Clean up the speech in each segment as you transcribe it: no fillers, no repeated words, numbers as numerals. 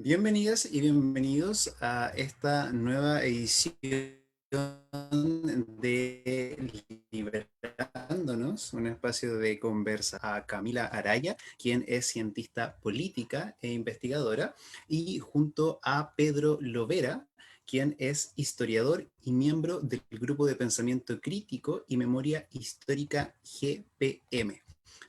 Bienvenidas y bienvenidos a esta nueva edición de Liberándonos, un espacio de conversa a Camila Araya, quien es cientista política e investigadora, y junto a Pedro Lovera, quien es historiador y miembro del Grupo de Pensamiento Crítico y Memoria Histórica GPM.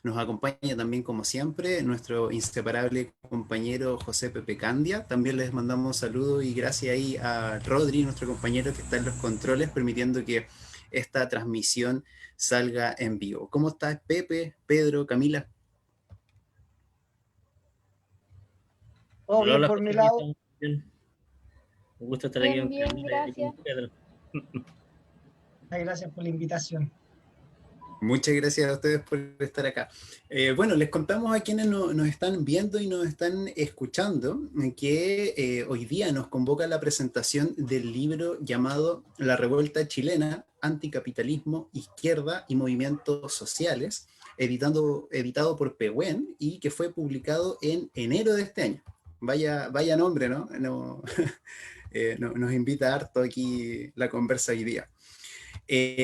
Nos acompaña también, como siempre, nuestro inseparable compañero José Pepe Candia. También les mandamos saludos y gracias ahí a Rodri, nuestro compañero que está en los controles, permitiendo que esta transmisión salga en vivo. ¿Cómo estás, Pepe, Pedro, Camila? Todo Hola, bien hola, por mi José, aquí lado. estamos bien. Un gusto estar aquí Bien, con bien, Camila y gracias. con Pedro. Ay, gracias por la invitación. Muchas gracias a ustedes por estar acá. Bueno, les contamos a quienes nos están viendo y nos están escuchando que hoy día nos convoca la presentación del libro llamado La Revuelta Chilena, Anticapitalismo, Izquierda y Movimientos Sociales, editado por Pehuen y que fue publicado en enero de este año. Vaya nombre, ¿no? Nos invita harto aquí la conversa hoy día.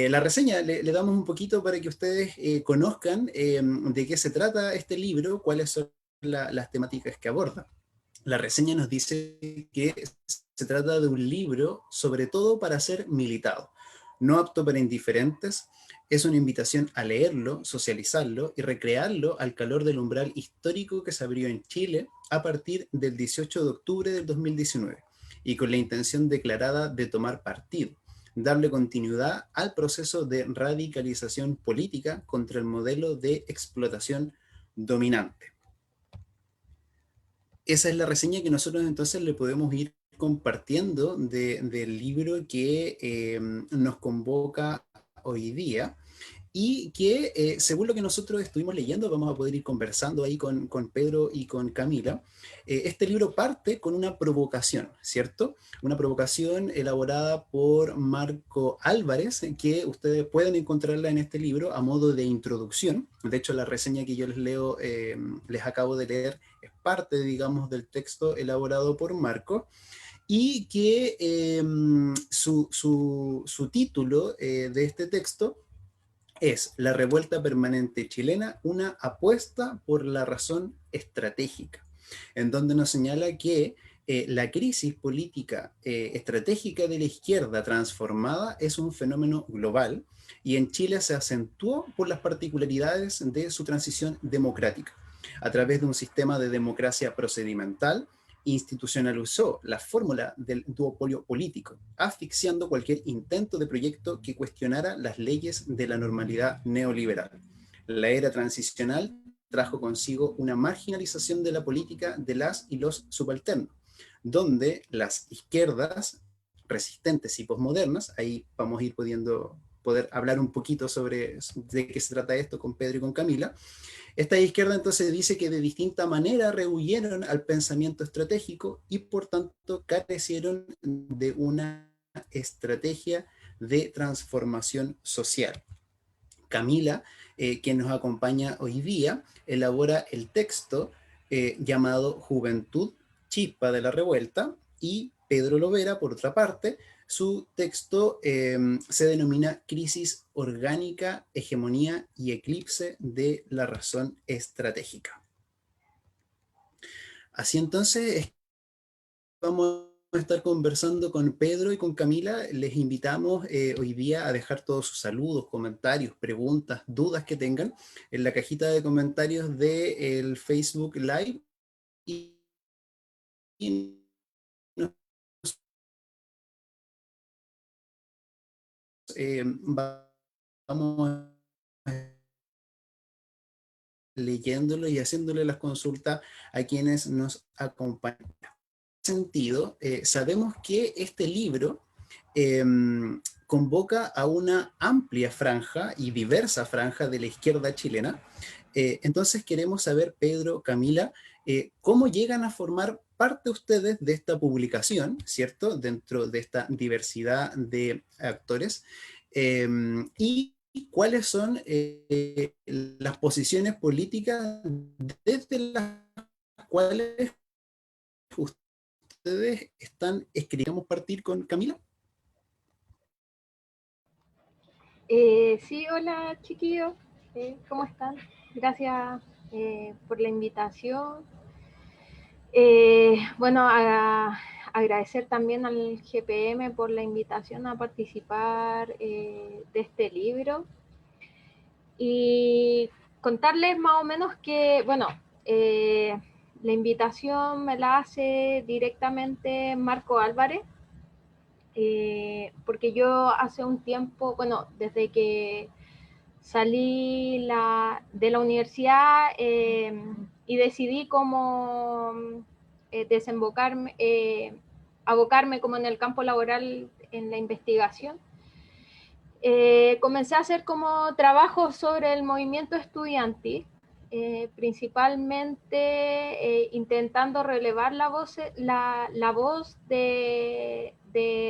La reseña le damos un poquito para que ustedes conozcan de qué se trata este libro, cuáles son las temáticas que aborda. La reseña nos dice que se trata de un libro sobre todo para ser militado, no apto para indiferentes. Es una invitación a leerlo, socializarlo y recrearlo al calor del umbral histórico que se abrió en Chile a partir del 18 de octubre del 2019 y con la intención declarada de tomar partido, darle continuidad al proceso de radicalización política contra el modelo de explotación dominante. Esa es la reseña que nosotros entonces le podemos ir compartiendo del libro que nos convoca hoy día y que según lo que nosotros estuvimos leyendo, vamos a poder ir conversando ahí con Pedro y con Camila. Este libro parte con una provocación, ¿cierto? Una provocación elaborada por Marco Álvarez, que ustedes pueden encontrarla en este libro a modo de introducción. De hecho, la reseña que yo les leo, les acabo de leer, es parte, digamos, del texto elaborado por Marco y que su título de este texto es La revuelta permanente chilena, una apuesta por la razón estratégica, en donde nos señala que la crisis política estratégica de la izquierda transformada es un fenómeno global y en Chile se acentuó por las particularidades de su transición democrática, a través de un sistema de democracia procedimental institucionalizó la fórmula del duopolio político, asfixiando cualquier intento de proyecto que cuestionara las leyes de la normalidad neoliberal. La era transicional trajo consigo una marginalización de la política de las y los subalternos, donde las izquierdas resistentes y posmodernas, ahí vamos a ir poder hablar un poquito sobre de qué se trata esto con Pedro y con Camila. Esta izquierda entonces dice que de distinta manera rehuyeron al pensamiento estratégico y por tanto carecieron de una estrategia de transformación social. Camila, quien nos acompaña hoy día, elabora el texto llamado Juventud, Chispa de la Revuelta, y Pedro Lovera, por otra parte, su texto se denomina Crisis Orgánica, Hegemonía y Eclipse de la Razón Estratégica. Así entonces, vamos a estar conversando con Pedro y con Camila. Les invitamos hoy día a dejar todos sus saludos, comentarios, preguntas, dudas que tengan en la cajita de comentarios del Facebook Live y nos vamos leyéndolo y haciéndole las consultas a quienes nos acompañan. En ese sentido, sabemos que este libro convoca a una amplia franja y diversa franja de la izquierda chilena. Entonces queremos saber, Pedro, Camila, cómo llegan a formar parte ustedes de esta publicación, ¿cierto? Dentro de esta diversidad de actores. Y cuáles son las posiciones políticas desde las cuales ustedes están escribiendo. ¿Queremos partir con Camila? Sí, hola chiquillos, ¿cómo están? Gracias por la invitación. Bueno, agradecer también al GPM por la invitación a participar de este libro y contarles más o menos que, bueno, la invitación me la hace directamente Marco Álvarez, porque yo hace un tiempo, bueno, desde que salí de la universidad y decidí como desembocarme, abocarme como en el campo laboral en la investigación. Comencé a hacer como trabajo sobre el movimiento estudiantil, principalmente intentando relevar la voz de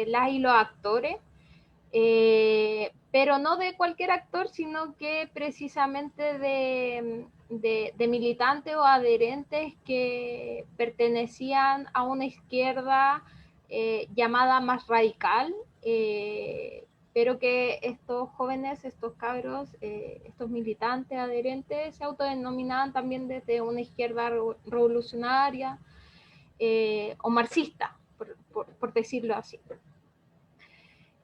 las y los actores, pero no de cualquier actor, sino que precisamente de militantes o adherentes que pertenecían a una izquierda llamada más radical, pero que estos jóvenes, estos cabros, estos militantes adherentes se autodenominaban también desde una izquierda revolucionaria o marxista, por decirlo así.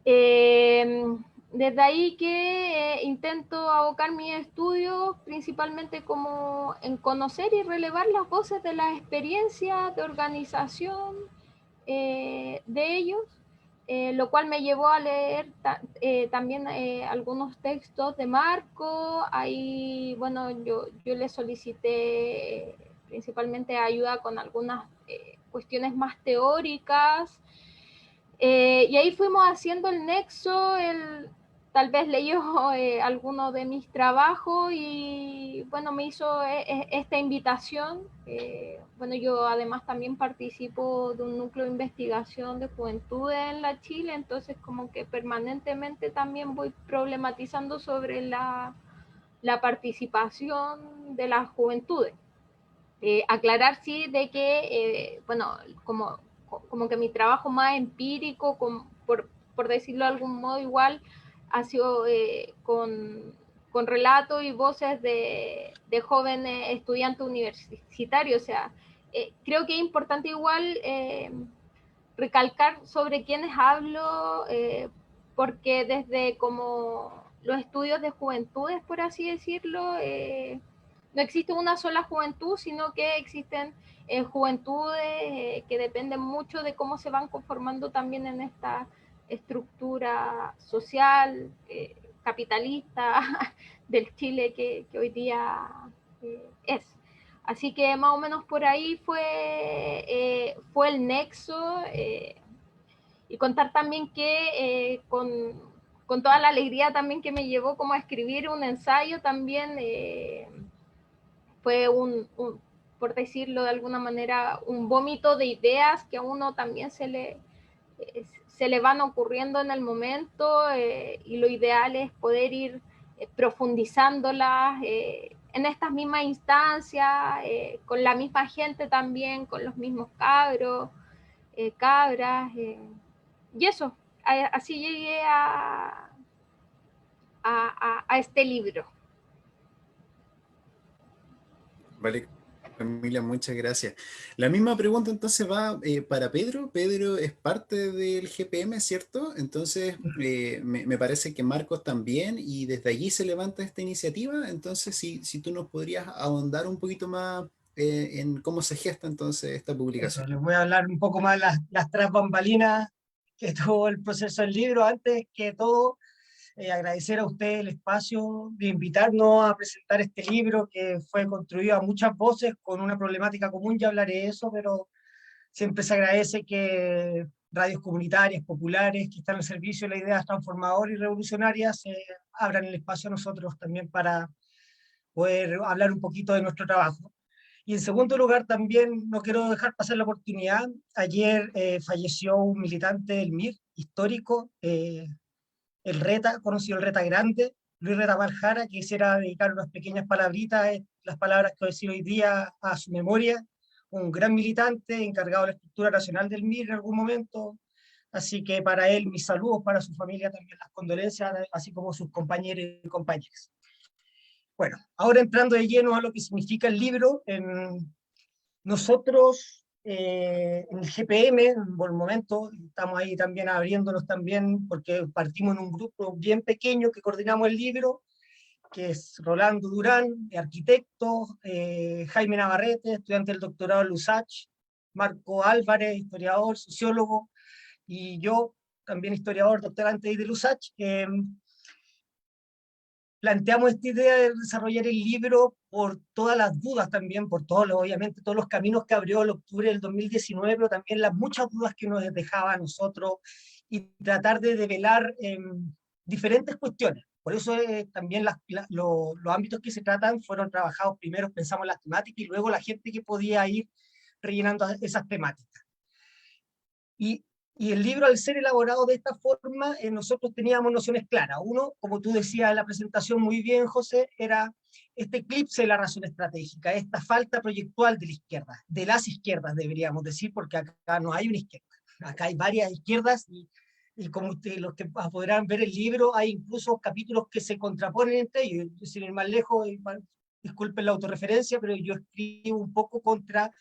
Desde ahí que intento abocar mis estudios principalmente como en conocer y relevar las voces de las experiencias de organización de ellos, lo cual me llevó a leer también algunos textos de Marco. Ahí, bueno, yo le solicité principalmente ayuda con algunas cuestiones más teóricas. Y ahí fuimos haciendo el nexo, tal vez leyó alguno de mis trabajos y bueno, me hizo esta invitación. Bueno, yo además también participo de un núcleo de investigación de juventud en la Chile, entonces como que permanentemente también voy problematizando sobre la participación de las juventudes. Aclarar sí de que, bueno, como que mi trabajo más empírico, por decirlo de algún modo igual, ha sido con relatos y voces de jóvenes estudiantes universitarios. O sea, creo que es importante igual recalcar sobre quiénes hablo, porque desde como los estudios de juventudes, por así decirlo, no existe una sola juventud, sino que existen juventudes que dependen mucho de cómo se van conformando también en esta estructura social, capitalista del Chile que hoy día es. Así que más o menos por ahí fue el nexo, y contar también que con toda la alegría también que me llevó como a escribir un ensayo también, fue por decirlo de alguna manera, un vómito de ideas que a uno también se le van ocurriendo en el momento, y lo ideal es poder ir profundizándolas en estas mismas instancias, con la misma gente también, con los mismos cabros, cabras, y eso, así llegué a este libro. Vale, Camila, muchas gracias. La misma pregunta entonces va para Pedro. Pedro es parte del GPM, ¿cierto? Entonces me parece que Marcos también, y desde allí se levanta esta iniciativa. Entonces, si tú nos podrías ahondar un poquito más en cómo se gesta entonces esta publicación. Eso, les voy a hablar un poco más de las tras bambalinas que tuvo el proceso del libro. Antes que todo, agradecer a usted el espacio de invitarnos a presentar este libro que fue construido a muchas voces con una problemática común, ya hablaré de eso, pero siempre se agradece que radios comunitarias, populares, que están al servicio de las ideas transformadoras y revolucionarias, abran el espacio a nosotros también para poder hablar un poquito de nuestro trabajo. Y en segundo lugar, también no quiero dejar pasar la oportunidad. Ayer falleció un militante del MIR, histórico, el Reta, conocido el Reta Grande, Luis Reta Maljara, que quisiera dedicar unas pequeñas palabritas, las palabras que voy a decir hoy día a su memoria, un gran militante encargado de la estructura nacional del MIR en algún momento, así que para él mis saludos, para su familia también las condolencias, así como sus compañeros y compañeras. Bueno, ahora entrando de lleno a lo que significa el libro, nosotros en el GPM, por el momento, estamos ahí también abriéndonos también, porque partimos en un grupo bien pequeño que coordinamos el libro, que es Rolando Durán, arquitecto, Jaime Navarrete, estudiante del doctorado en Lusach, Marco Álvarez, historiador, sociólogo, y yo, también historiador, doctorante de Lusach. Planteamos esta idea de desarrollar el libro por todas las dudas también, por todos, obviamente, todos los caminos que abrió el octubre del 2019, pero también las muchas dudas que nos dejaba a nosotros, y tratar de develar diferentes cuestiones. Por eso también los ámbitos que se tratan fueron trabajados primero, pensamos en las temáticas, y luego la gente que podía ir rellenando esas temáticas. Y el libro, al ser elaborado de esta forma, nosotros teníamos nociones claras. Uno, como tú decías en la presentación muy bien, José, era este eclipse de la razón estratégica, esta falta proyectual de la izquierda, de las izquierdas deberíamos decir, porque acá no hay una izquierda, acá hay varias izquierdas, y como los que podrán ver el libro, hay incluso capítulos que se contraponen entre ellos. Sin ir más lejos, disculpen la autorreferencia, pero yo escribo un poco contra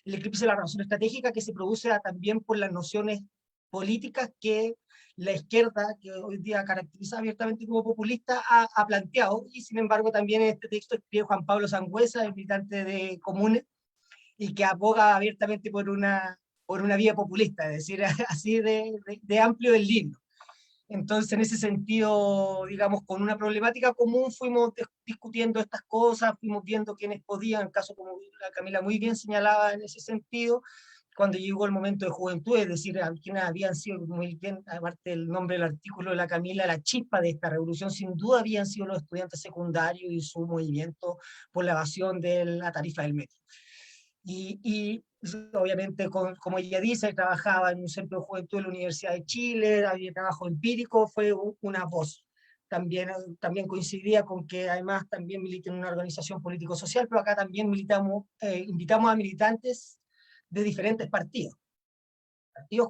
el eclipse de la razón estratégica, que se produce también por las nociones políticas que la izquierda, que hoy día caracteriza abiertamente como populista, ha planteado. Y sin embargo también en este texto escribe Juan Pablo Sangüesa, el militante de Comunes, y que aboga abiertamente por una vía populista, es decir, así de amplio el libro. Entonces, en ese sentido, digamos, con una problemática común fuimos discutiendo estas cosas, fuimos viendo quiénes podían, en el caso como la Camila muy bien señalaba en ese sentido, cuando llegó el momento de juventud, es decir, quienes habían sido muy bien, aparte del nombre del artículo de la Camila, la chispa de esta revolución, sin duda habían sido los estudiantes secundarios y su movimiento por la evasión de la tarifa del metro. Y obviamente, como ella dice, trabajaba en un centro de juventud de la Universidad de Chile, había trabajo empírico, fue una voz. También coincidía con que además también milita en una organización político-social, pero acá también invitamos a militantes de diferentes partidos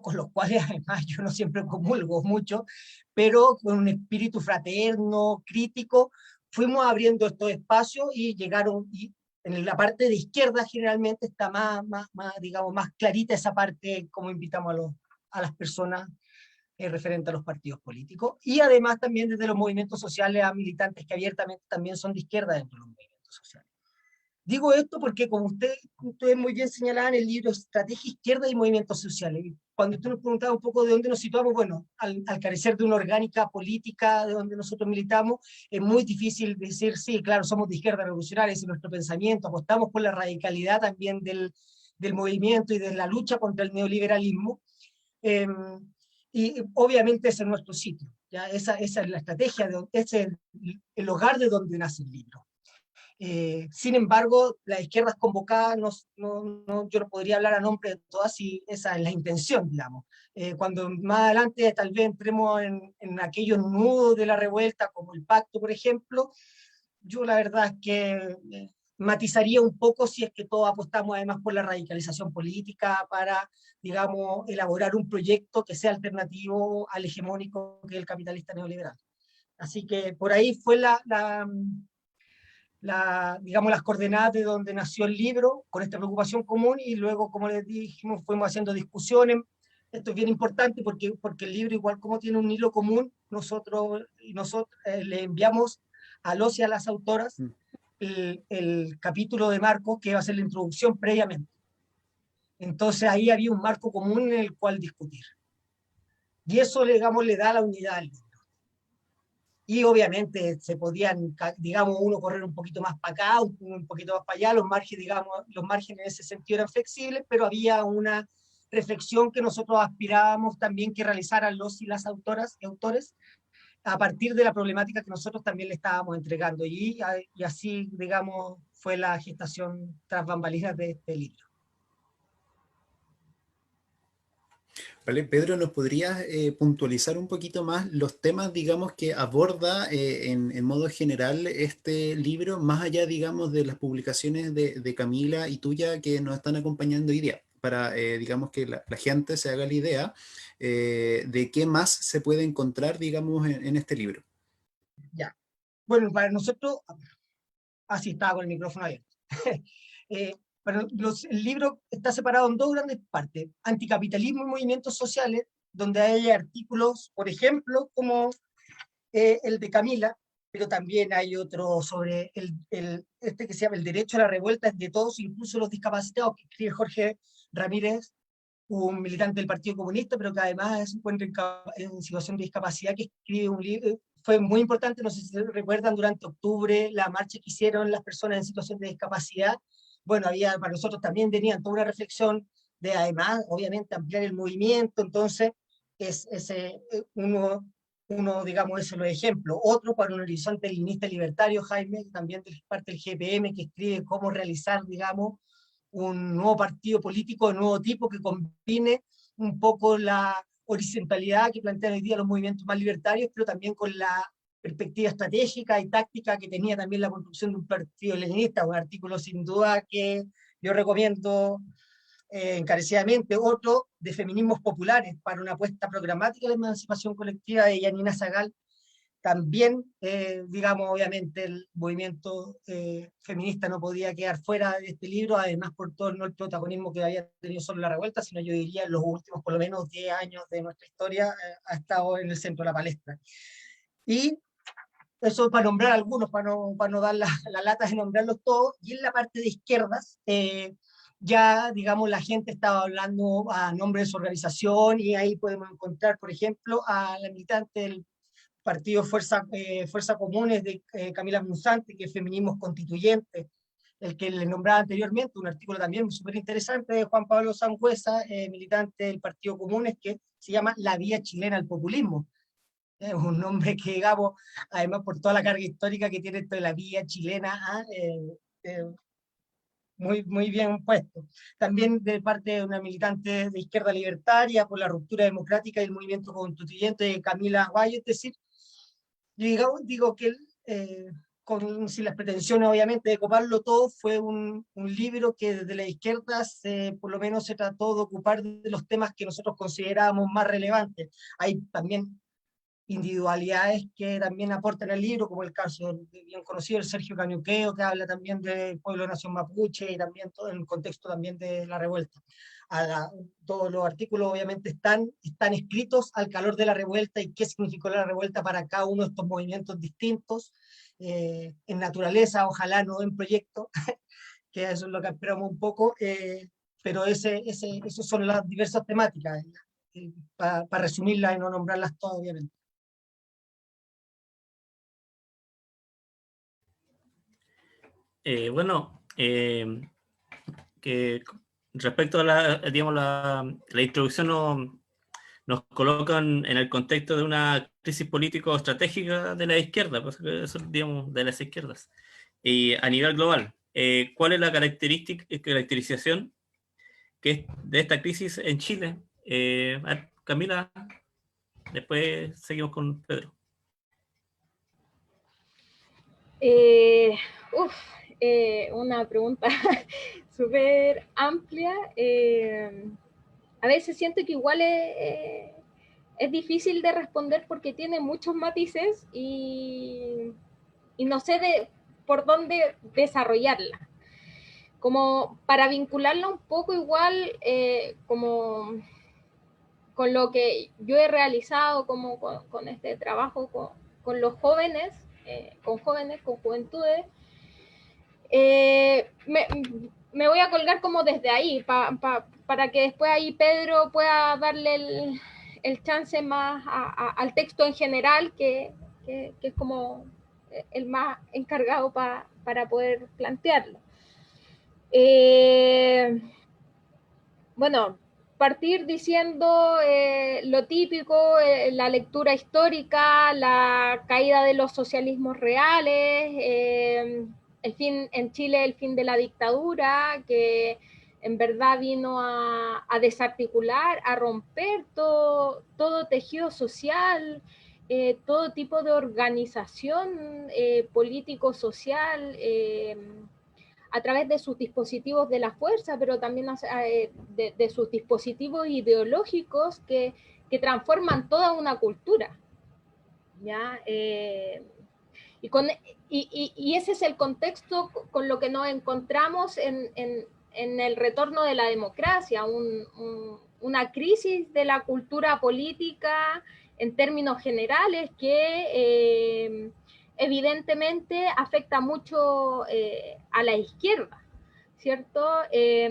con los cuales además yo no siempre comulgo mucho, pero con un espíritu fraterno, crítico, fuimos abriendo estos espacios y llegaron, y en la parte de izquierda generalmente está digamos, más clarita esa parte, como invitamos a las personas referente a los partidos políticos, y además también desde los movimientos sociales a militantes que abiertamente también son de izquierda dentro de los movimientos sociales. Digo esto porque, como ustedes muy bien señalaban en el libro Estrategia Izquierda y Movimientos Sociales, y cuando usted nos preguntaba un poco de dónde nos situamos, bueno, al carecer de una orgánica política de donde nosotros militamos, es muy difícil decir, sí, claro, somos de izquierda revolucionaria, ese es nuestro pensamiento, apostamos por la radicalidad también del movimiento y de la lucha contra el neoliberalismo, y obviamente ese es nuestro sitio, ¿ya? Esa es la estrategia, ese es el hogar de donde nace el libro. Sin embargo, las izquierdas convocadas, yo no podría hablar a nombre de todas, y esa es la intención, digamos. Cuando más adelante tal vez entremos en aquellos nudos de la revuelta, como el pacto, por ejemplo, yo la verdad es que matizaría un poco si es que todos apostamos además por la radicalización política para, digamos, elaborar un proyecto que sea alternativo al hegemónico que es el capitalista neoliberal. Así que por ahí fue digamos, las coordenadas de donde nació el libro, con esta preocupación común, y luego, como les dijimos, fuimos haciendo discusiones. Esto es bien importante porque el libro, igual como tiene un hilo común, nosotros le enviamos a los y a las autoras el capítulo de Marcos, que va a ser la introducción previamente. Entonces ahí había un marco común en el cual discutir. Y eso, digamos, le da la unidad al libro. y obviamente se podían, digamos, uno correr un poquito más para acá, un poquito más para allá, los márgenes, digamos, los márgenes en ese sentido eran flexibles, pero había una reflexión que nosotros aspirábamos también que realizaran los y las autoras y autores a partir de la problemática que nosotros también le estábamos entregando, y así, digamos, fue la gestación tras bambalinas de este libro. Vale, Pedro, ¿nos podrías puntualizar un poquito más los temas, digamos, que aborda en modo general este libro, más allá, digamos, de las publicaciones de Camila y tuya que nos están acompañando hoy día, para, digamos, que la gente se haga la idea de qué más se puede encontrar, digamos, en este libro? Ya. Bueno, para nosotros, así estaba con el micrófono abierto. Pero el libro está separado en dos grandes partes: anticapitalismo y movimientos sociales, donde hay artículos, por ejemplo, como el de Camila, pero también hay otro sobre este que se llama El derecho a la revuelta es de todos, incluso los discapacitados, que escribe Jorge Ramírez, un militante del Partido Comunista, pero que además se encuentra en situación de discapacidad, que escribe un libro. Fue muy importante, no sé si recuerdan, durante octubre, la marcha que hicieron las personas en situación de discapacidad. Bueno, para nosotros también tenían toda una reflexión de, además, obviamente, ampliar el movimiento. Entonces, uno, digamos, eso es los ejemplos. Otro, para un horizonte leninista libertario, Jaime, también de parte del GPM, que escribe cómo realizar, digamos, un nuevo partido político de nuevo tipo que combine un poco la horizontalidad que plantean hoy día los movimientos más libertarios, pero también con la perspectiva estratégica y táctica que tenía también la construcción de un partido leninista, un artículo sin duda que yo recomiendo encarecidamente. Otro de feminismos populares para una apuesta programática de emancipación colectiva, de Yanina Zagal. También, digamos, obviamente el movimiento feminista no podía quedar fuera de este libro, además por todo el protagonismo que había tenido solo la revuelta, sino yo diría en los últimos por lo menos 10 años de nuestra historia ha estado en el centro de la palestra. Y eso para nombrar algunos, para no dar la lata de nombrarlos todos. Y en la parte de izquierdas, ya, digamos, la gente estaba hablando a nombre de su organización, y ahí podemos encontrar, por ejemplo, a la militante del partido Fuerza Comunes de Camila Monsanto, que es Feminismos Constituyentes, el que le nombraba anteriormente, un artículo también súper interesante de Juan Pablo Sangüesa, militante del Partido Comunes, que se llama La Vía Chilena al Populismo. Es un nombre que, digamos, además por toda la carga histórica que tiene esto de la vía chilena, muy, muy bien puesto. También de parte de una militante de izquierda libertaria por la ruptura democrática y el movimiento constituyente, de Camila Guayo. Es decir, yo digo que sin las pretensiones obviamente de coparlo todo, fue un libro que desde la izquierda por lo menos se trató de ocupar de los temas que nosotros considerábamos más relevantes. Hay también individualidades que también aportan al libro, como el caso bien conocido del Sergio Cañuqueo, que habla también del pueblo de nación mapuche, y también todo en el contexto también de la revuelta. Todos los artículos obviamente están escritos al calor de la revuelta y qué significó la revuelta para cada uno de estos movimientos distintos, en naturaleza, ojalá no en proyecto, que eso es lo que esperamos un poco, pero esas son las diversas temáticas, para resumirlas y no nombrarlas todas, obviamente. Bueno, que respecto a digamos, la introducción nos colocan en el contexto de una crisis político-estratégica de la izquierda, pues, eso, digamos, de las izquierdas. Y a nivel global, ¿cuál es la caracterización que es de esta crisis en Chile? Camila, después seguimos con Pedro. Una pregunta súper amplia. A veces siento que igual es difícil de responder porque tiene muchos matices y no sé por dónde desarrollarla. Como para vincularla un poco igual, como con lo que yo he realizado como con este trabajo con los jóvenes, con juventudes, me voy a colgar como desde ahí, para que después ahí Pedro pueda darle el chance más al texto en general, que que es como el más encargado para poder plantearlo. Bueno, partir diciendo lo típico, la lectura histórica, la caída de los socialismos reales, el fin en Chile, el fin de la dictadura, que en verdad vino a desarticular, a romper todo tejido social, todo tipo de organización político-social, a través de sus dispositivos de la fuerza, pero también de sus dispositivos ideológicos que transforman toda una cultura. ¿Ya? Y ese es el contexto con lo que nos encontramos en el retorno de la democracia, una crisis de la cultura política en términos generales que evidentemente afecta mucho a la izquierda, ¿cierto? Y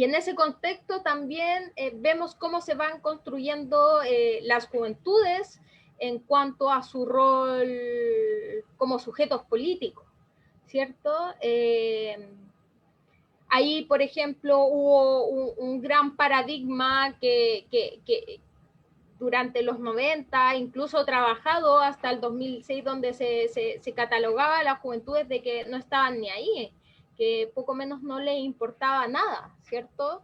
en ese contexto también vemos cómo se van construyendo las juventudes en cuanto a su rol como sujetos políticos, ¿cierto? Ahí, por ejemplo, hubo un gran paradigma que durante los 90, incluso trabajado hasta el 2006, donde se catalogaba a las juventudes de que no estaban ni ahí, que poco menos no les importaba nada, ¿cierto?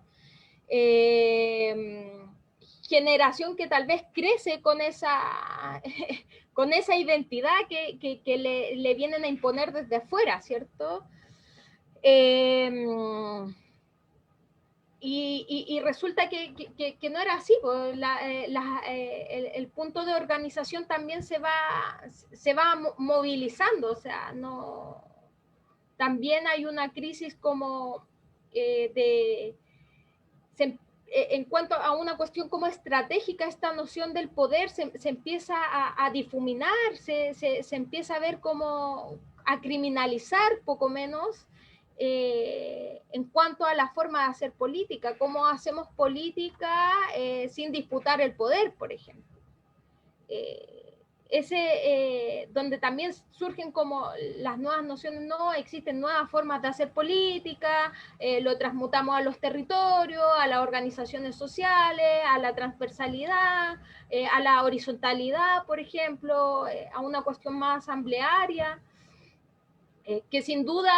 Generación que tal vez crece con esa identidad que le vienen a imponer desde afuera, ¿cierto? Y resulta que no era así, pues el punto de organización también se va movilizando, o sea, no, también hay una crisis como en cuanto a una cuestión como estratégica, esta noción del poder se empieza a difuminar, se empieza a ver como a criminalizar poco menos, en cuanto a la forma de hacer política, cómo hacemos política sin disputar el poder, por ejemplo. Donde también surgen como las nuevas nociones, no, existen nuevas formas de hacer política, lo transmutamos a los territorios, a las organizaciones sociales, a la transversalidad, a la horizontalidad, por ejemplo, a una cuestión más asamblearia, que sin duda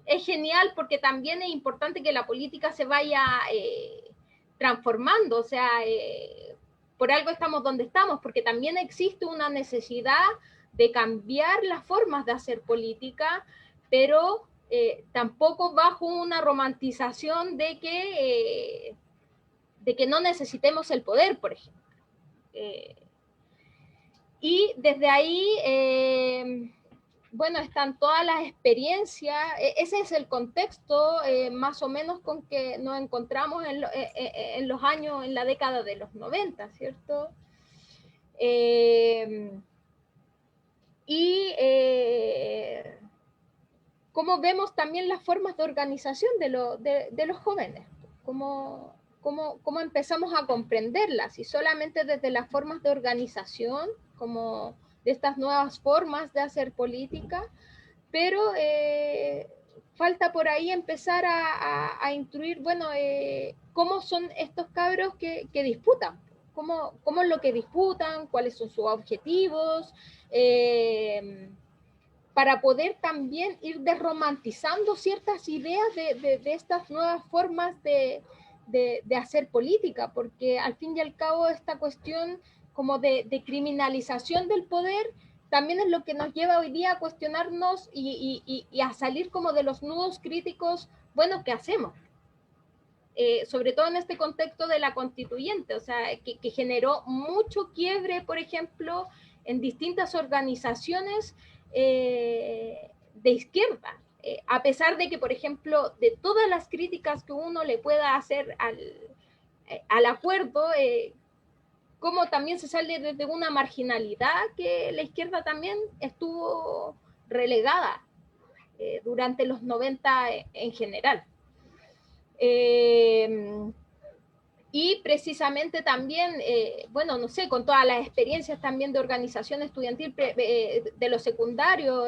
es genial porque también es importante que la política se vaya transformando, o sea, por algo estamos donde estamos, porque también existe una necesidad de cambiar las formas de hacer política, pero tampoco bajo una romantización de que no necesitemos el poder, por ejemplo. Y desde ahí, bueno, están todas las experiencias, ese es el contexto más o menos con que nos encontramos en los años, en la década de los 90, ¿cierto? Cómo vemos también las formas de organización de los jóvenes, cómo empezamos a comprenderlas, y solamente desde las formas de organización, como de estas nuevas formas de hacer política, pero falta por ahí empezar a instruir, bueno, cómo son estos cabros que disputan, cómo es lo que disputan, cuáles son sus objetivos, para poder también ir desromantizando ciertas ideas de estas nuevas formas de hacer política, porque al fin y al cabo esta cuestión como de criminalización del poder también es lo que nos lleva hoy día a cuestionarnos y a salir como de los nudos críticos, bueno, ¿qué hacemos? Sobre todo en este contexto de la constituyente, o sea, que generó mucho quiebre, por ejemplo, en distintas organizaciones de izquierda, a pesar de que, por ejemplo, de todas las críticas que uno le pueda hacer al acuerdo, como también se sale desde una marginalidad que la izquierda también estuvo relegada durante los 90 en general. Y precisamente también, bueno, no sé, con todas las experiencias también de organización estudiantil de lo secundario,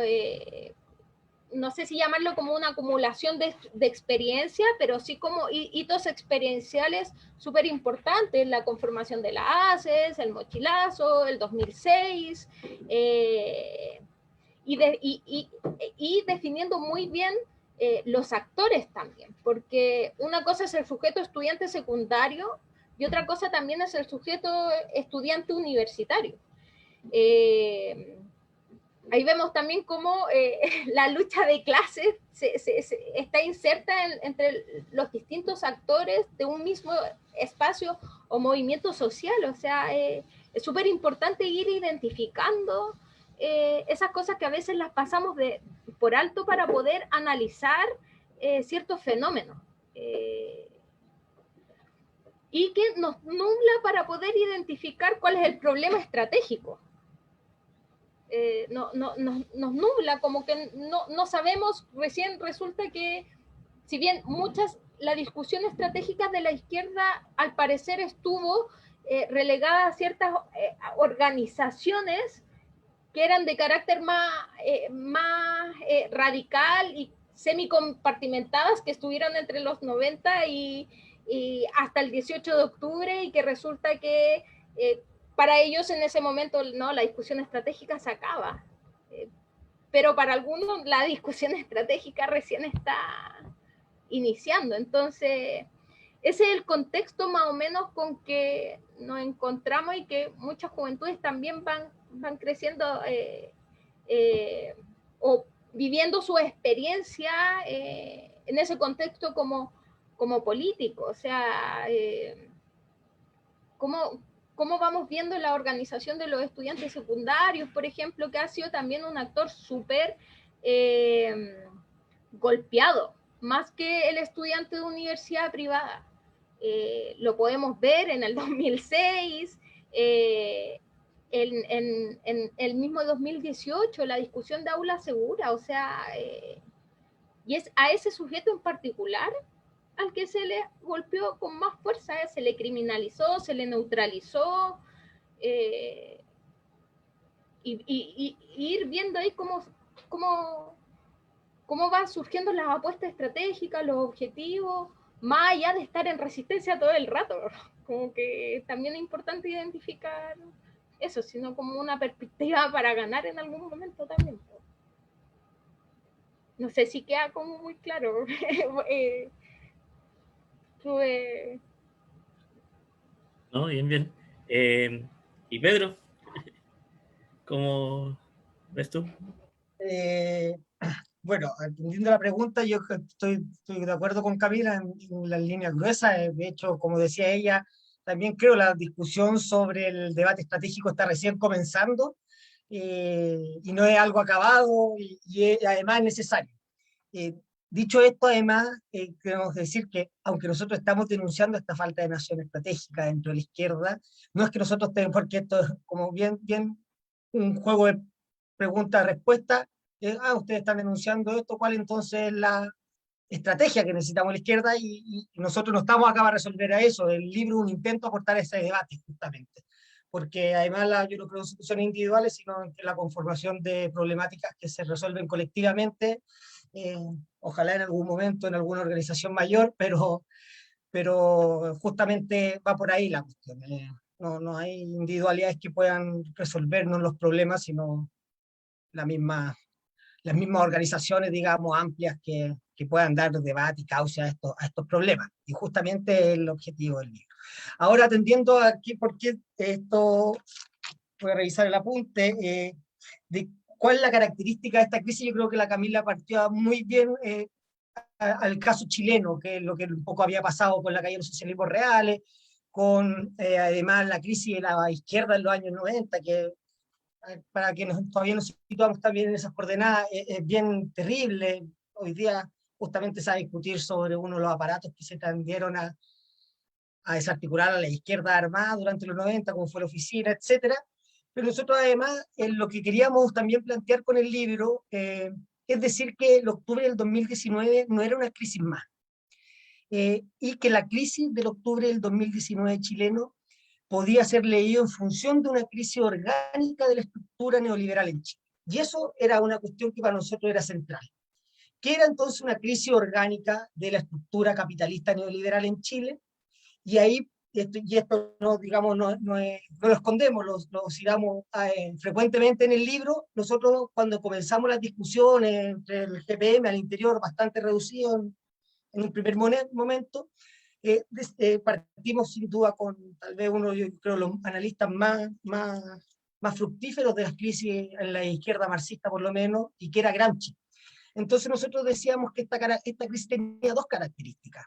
no sé si llamarlo como una acumulación de experiencia, pero sí como hitos experienciales súper importantes, la conformación de la ACES, el mochilazo, el 2006, y definiendo muy bien los actores también, porque una cosa es el sujeto estudiante secundario y otra cosa también es el sujeto estudiante universitario. Ahí vemos también cómo la lucha de clases está inserta entre los distintos actores de un mismo espacio o movimiento social. O sea, es súper importante ir identificando esas cosas que a veces las pasamos por alto para poder analizar ciertos fenómenos. Y que nos nubla para poder identificar cuál es el problema estratégico. Nos nubla, como que no sabemos, recién resulta que, si bien la discusión estratégica de la izquierda al parecer estuvo relegada a ciertas organizaciones que eran de carácter más radical y semicompartimentadas, que estuvieron entre los 90 y hasta el 18 de octubre, y que resulta que para ellos en ese momento no, la discusión estratégica se acaba. Pero para algunos la discusión estratégica recién está iniciando. Entonces, ese es el contexto más o menos con que nos encontramos y que muchas juventudes también van creciendo o viviendo su experiencia en ese contexto como político. O sea, cómo vamos viendo la organización de los estudiantes secundarios, por ejemplo, que ha sido también un actor súper golpeado, más que el estudiante de universidad privada. Lo podemos ver en el 2006, en el mismo 2018, la discusión de aula segura. O sea, y es a ese sujeto en particular al que se le golpeó con más fuerza, se le criminalizó, se le neutralizó, y ir viendo ahí cómo van surgiendo las apuestas estratégicas, los objetivos, más allá de estar en resistencia todo el rato. Como que también es importante identificar eso, sino como una perspectiva para ganar en algún momento también. No sé si queda como muy claro. No, bien, bien. ¿Y Pedro? ¿Cómo ves tú? Bueno, entendiendo la pregunta, yo estoy de acuerdo con Camila en las líneas gruesas. De hecho, como decía ella, también creo la discusión sobre el debate estratégico está recién comenzando, y no es algo acabado, y además es necesario. Dicho esto, además, queremos decir que aunque nosotros estamos denunciando esta falta de nación estratégica dentro de la izquierda, no es que nosotros tenemos, porque esto es como bien un juego de pregunta-respuesta. Ustedes están denunciando esto, ¿cuál entonces es la estrategia que necesitamos la izquierda? Y nosotros no estamos acá para resolver a eso. El libro es un intento a aportar ese debate, justamente. Porque además yo no creo en soluciones individuales, sino en la conformación de problemáticas que se resuelven colectivamente, ojalá en algún momento en alguna organización mayor, pero justamente va por ahí la cuestión. No hay individualidades que puedan resolvernos los problemas, sino las mismas organizaciones, digamos, amplias que puedan dar debate y causa a estos problemas. Y justamente es el objetivo del libro. Ahora, atendiendo aquí, por qué esto, voy a revisar el apunte, de cuál es la característica de esta crisis. Yo creo que la Camila partió muy bien al caso chileno, que es lo que un poco había pasado con la caída de los socialismos reales, con además la crisis de la izquierda en los años 90, que para quienes todavía no situamos también en esas coordenadas, es bien terrible. Hoy día justamente se va a discutir sobre uno de los aparatos que se tendieron a desarticular a la izquierda armada durante los 90, como fue la oficina, etcétera. Pero nosotros además, lo que queríamos también plantear con el libro, es decir que el octubre del 2019 no era una crisis más. y que la crisis del octubre del 2019 chileno podía ser leído en función de una crisis orgánica de la estructura neoliberal en Chile. Y eso era una cuestión que para nosotros era central. ¿Qué era entonces una crisis orgánica de la estructura capitalista neoliberal en Chile? Y ahí, esto no, digamos, no lo escondemos, lo citamos frecuentemente en el libro. Nosotros cuando comenzamos las discusiones entre el GPM al interior, bastante reducido en un primer momento, partimos sin duda con tal vez uno, yo creo, los analistas más fructíferos de las crisis en la izquierda marxista por lo menos, y que era Gramsci. Entonces nosotros decíamos que esta crisis tenía dos características.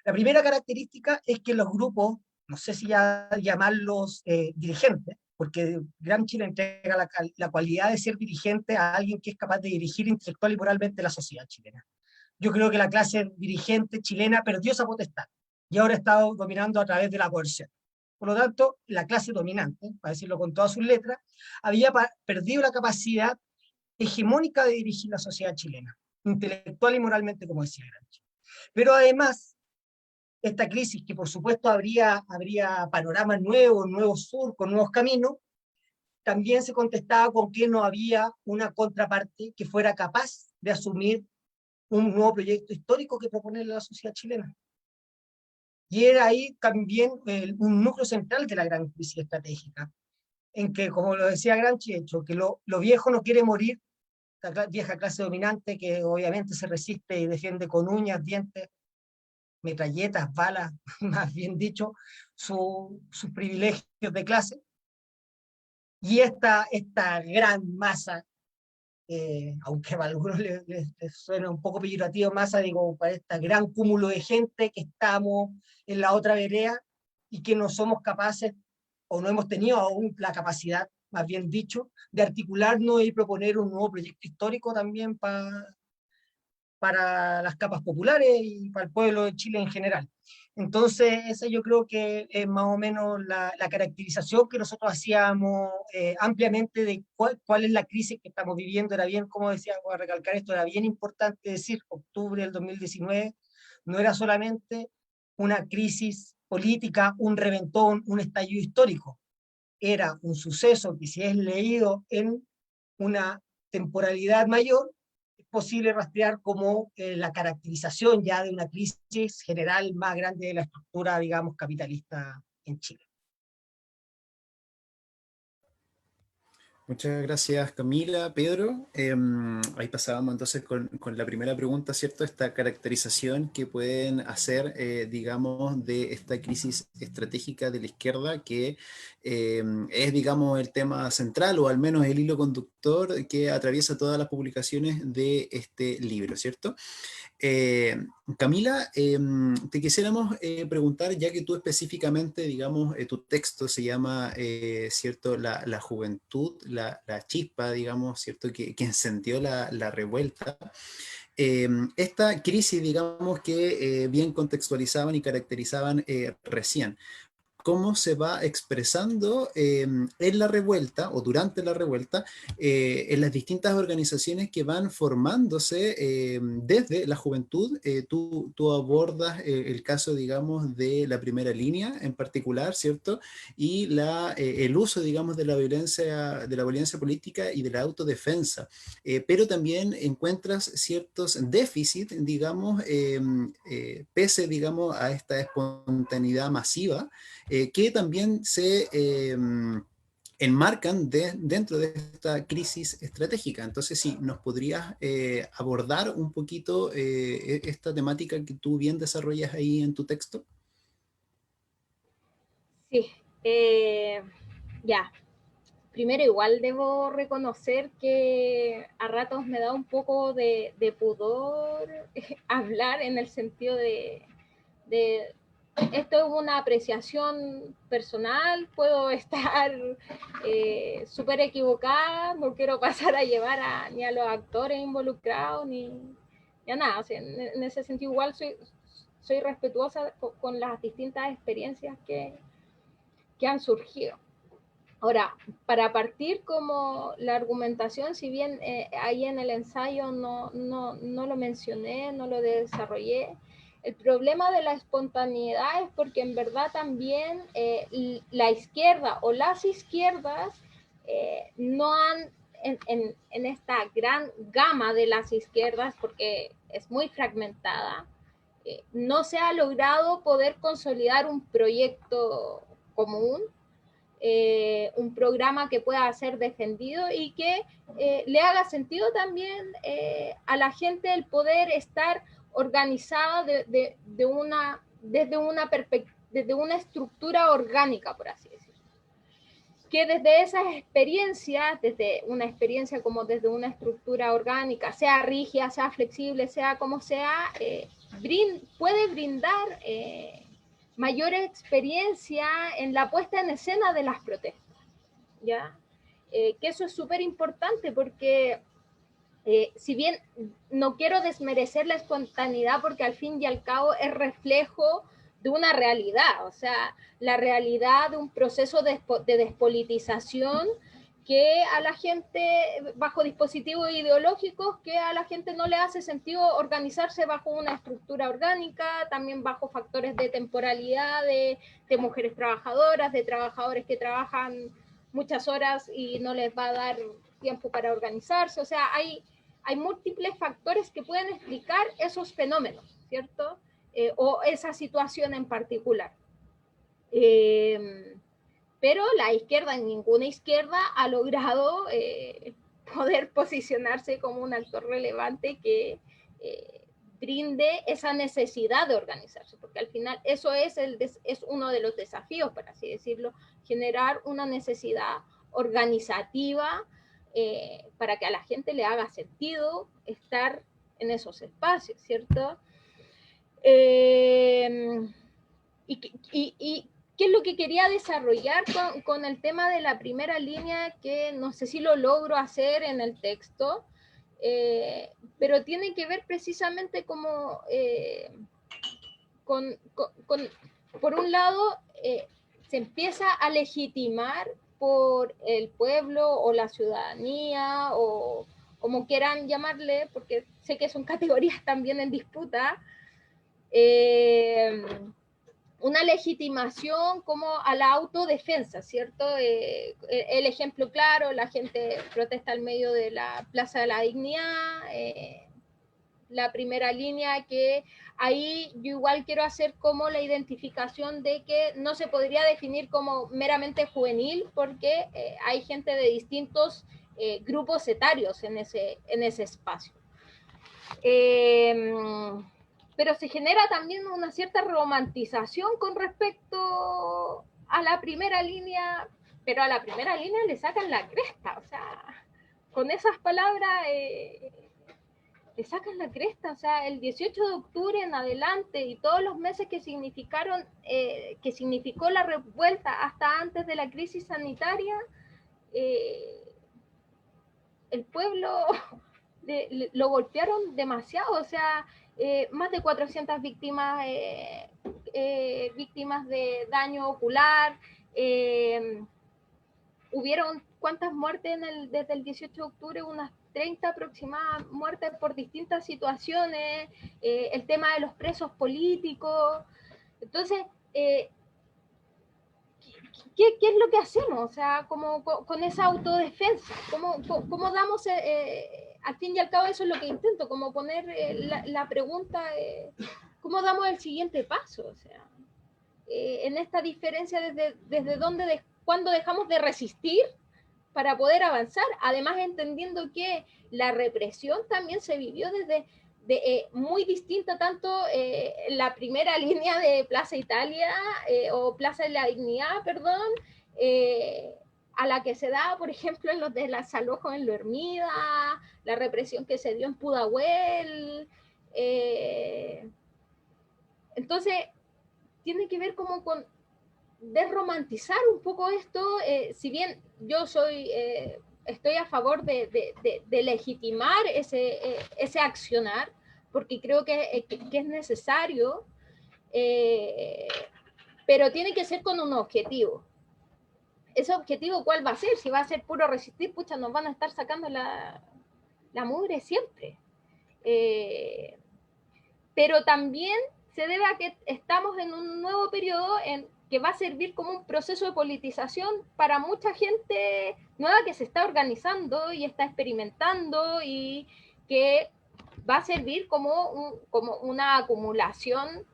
La primera característica es que los grupos, no sé si ya llamarlos dirigentes, porque Gramsci le entrega la cualidad de ser dirigente a alguien que es capaz de dirigir intelectual y moralmente la sociedad chilena. Yo creo que la clase dirigente chilena perdió esa potestad y ahora está dominando a través de la coerción. Por lo tanto, la clase dominante, para decirlo con todas sus letras, había perdido la capacidad hegemónica de dirigir la sociedad chilena, intelectual y moralmente, como decía Gramsci. Pero además, esta crisis, que por supuesto habría panoramas nuevos, nuevos surcos, nuevos caminos, también se contestaba con que no había una contraparte que fuera capaz de asumir un nuevo proyecto histórico que proponerle a la sociedad chilena. Y era ahí también un núcleo central de la gran crisis estratégica, en que, como lo decía Gramsci, hecho, que lo viejo no quiere morir, la vieja clase dominante que obviamente se resiste y defiende con uñas, dientes, metralletas, balas, más bien dicho, sus privilegios de clase. Y esta gran masa, aunque a algunos les suena un poco peyorativo masa, digo, para este gran cúmulo de gente que estamos en la otra vereda y que no somos capaces, o no hemos tenido aún la capacidad, más bien dicho, de articularnos y proponer un nuevo proyecto histórico también para las capas populares y para el pueblo de Chile en general. Entonces, esa yo creo que es más o menos la caracterización que nosotros hacíamos ampliamente de cuál es la crisis que estamos viviendo. Era bien, como decía, voy a recalcar esto, era bien importante decir, octubre del 2019 no era solamente una crisis política, un reventón, un estallido histórico. Era un suceso que si es leído en una temporalidad mayor, posible rastrear como la caracterización ya de una crisis general más grande de la estructura, digamos, capitalista en Chile. Muchas gracias, Camila, Pedro. Ahí pasábamos entonces con la primera pregunta, ¿cierto? Esta caracterización que pueden hacer, digamos, de esta crisis estratégica de la izquierda, que es, digamos, el tema central o al menos el hilo conductor que atraviesa todas las publicaciones de este libro, ¿cierto? Camila, te quisiéramos preguntar, ya que tú específicamente, digamos, tu texto se llama, ¿cierto? La juventud, la chispa, digamos, ¿cierto? Que encendió la revuelta. Esta crisis, digamos, que bien contextualizaban y caracterizaban recién. ¿Cómo se va expresando en la revuelta o durante la revuelta en las distintas organizaciones que van formándose desde la juventud? Tú abordas el caso, digamos, de la primera línea en particular, ¿cierto? Y el uso, digamos, de la violencia política y de la autodefensa. Pero también encuentras ciertos déficits, digamos, pese, digamos, a esta espontaneidad masiva, que también se enmarcan dentro de esta crisis estratégica. Entonces, si nos podrías abordar un poquito esta temática que tú bien desarrollas ahí en tu texto. Sí, ya. Primero, igual debo reconocer que a ratos me da un poco de pudor hablar en el sentido de esto es una apreciación personal, puedo estar súper equivocada, no quiero pasar a llevar ni a los actores involucrados, ni a nada. O sea, en ese sentido igual soy respetuosa con las distintas experiencias que han surgido. Ahora, para partir como la argumentación, si bien ahí en el ensayo no lo mencioné, no lo desarrollé, El problema de la espontaneidad es porque en verdad también la izquierda o las izquierdas no han, en esta gran gama de las izquierdas, porque es muy fragmentada, no se ha logrado poder consolidar un proyecto común, un programa que pueda ser defendido y que le haga sentido también a la gente el poder estar organizada desde una estructura orgánica, por así decirlo. Que desde esas experiencias, desde una experiencia como desde una estructura orgánica, sea rígida, sea flexible, sea como sea, puede brindar mayor experiencia en la puesta en escena de las protestas, ¿ya? Que eso es súper importante porque si bien no quiero desmerecer la espontaneidad porque al fin y al cabo es reflejo de una realidad, o sea, la realidad de un proceso de despolitización que a la gente, bajo dispositivos ideológicos, que a la gente no le hace sentido organizarse bajo una estructura orgánica, también bajo factores de temporalidad, de mujeres trabajadoras, de trabajadores que trabajan muchas horas y no les va a dar tiempo para organizarse, o sea, hay múltiples factores que pueden explicar esos fenómenos, ¿cierto? O esa situación en particular. Pero la izquierda, ninguna izquierda ha logrado poder posicionarse como un actor relevante que brinde esa necesidad de organizarse, porque al final eso es uno de los desafíos, por así decirlo, generar una necesidad organizativa para que a la gente le haga sentido estar en esos espacios, ¿cierto? Y qué es lo que quería desarrollar con el tema de la primera línea, que no sé si lo logro hacer en el texto, pero tiene que ver precisamente como por un lado, se empieza a legitimar por el pueblo o la ciudadanía o como quieran llamarle, porque sé que son categorías también en disputa, una legitimación como a la autodefensa, ¿cierto? El ejemplo claro, la gente protesta al medio de la Plaza de la Dignidad, la primera línea, que ahí yo igual quiero hacer como la identificación de que no se podría definir como meramente juvenil porque hay gente de distintos grupos etarios en ese espacio. Pero se genera también una cierta romantización con respecto a la primera línea, pero a la primera línea le sacan la cresta, o sea, con esas palabras le sacan la cresta, o sea, el 18 de octubre en adelante y todos los meses que significaron, que significó la revuelta hasta antes de la crisis sanitaria, el pueblo lo golpearon demasiado, o sea, más de 400 víctimas, víctimas de daño ocular, hubieron cuántas muertes desde el 18 de octubre, unas 30 aproximadas muertes por distintas situaciones, el tema de los presos políticos. Entonces, ¿qué es lo que hacemos? O sea, como con esa autodefensa, ¿cómo damos, al fin y al cabo eso es lo que intento, como poner la pregunta, ¿cómo damos el siguiente paso? O sea, en esta diferencia desde dónde, cuándo dejamos de resistir para poder avanzar, además entendiendo que la represión también se vivió desde muy distinta, tanto la primera línea de Plaza Italia o Plaza de la Dignidad, perdón, a la que se da, por ejemplo, en los desalojos en Lo Hermida, la represión que se dio en Pudahuel. Entonces, tiene que ver como con desromantizar un poco esto, si bien yo estoy a favor de legitimar ese accionar, porque creo que es necesario, pero tiene que ser con un objetivo. ¿Ese objetivo cuál va a ser? Si va a ser puro resistir, pucha, nos van a estar sacando la mugre siempre. Pero también se debe a que estamos en un nuevo periodo que va a servir como un proceso de politización para mucha gente nueva que se está organizando y está experimentando y que va a servir como una acumulación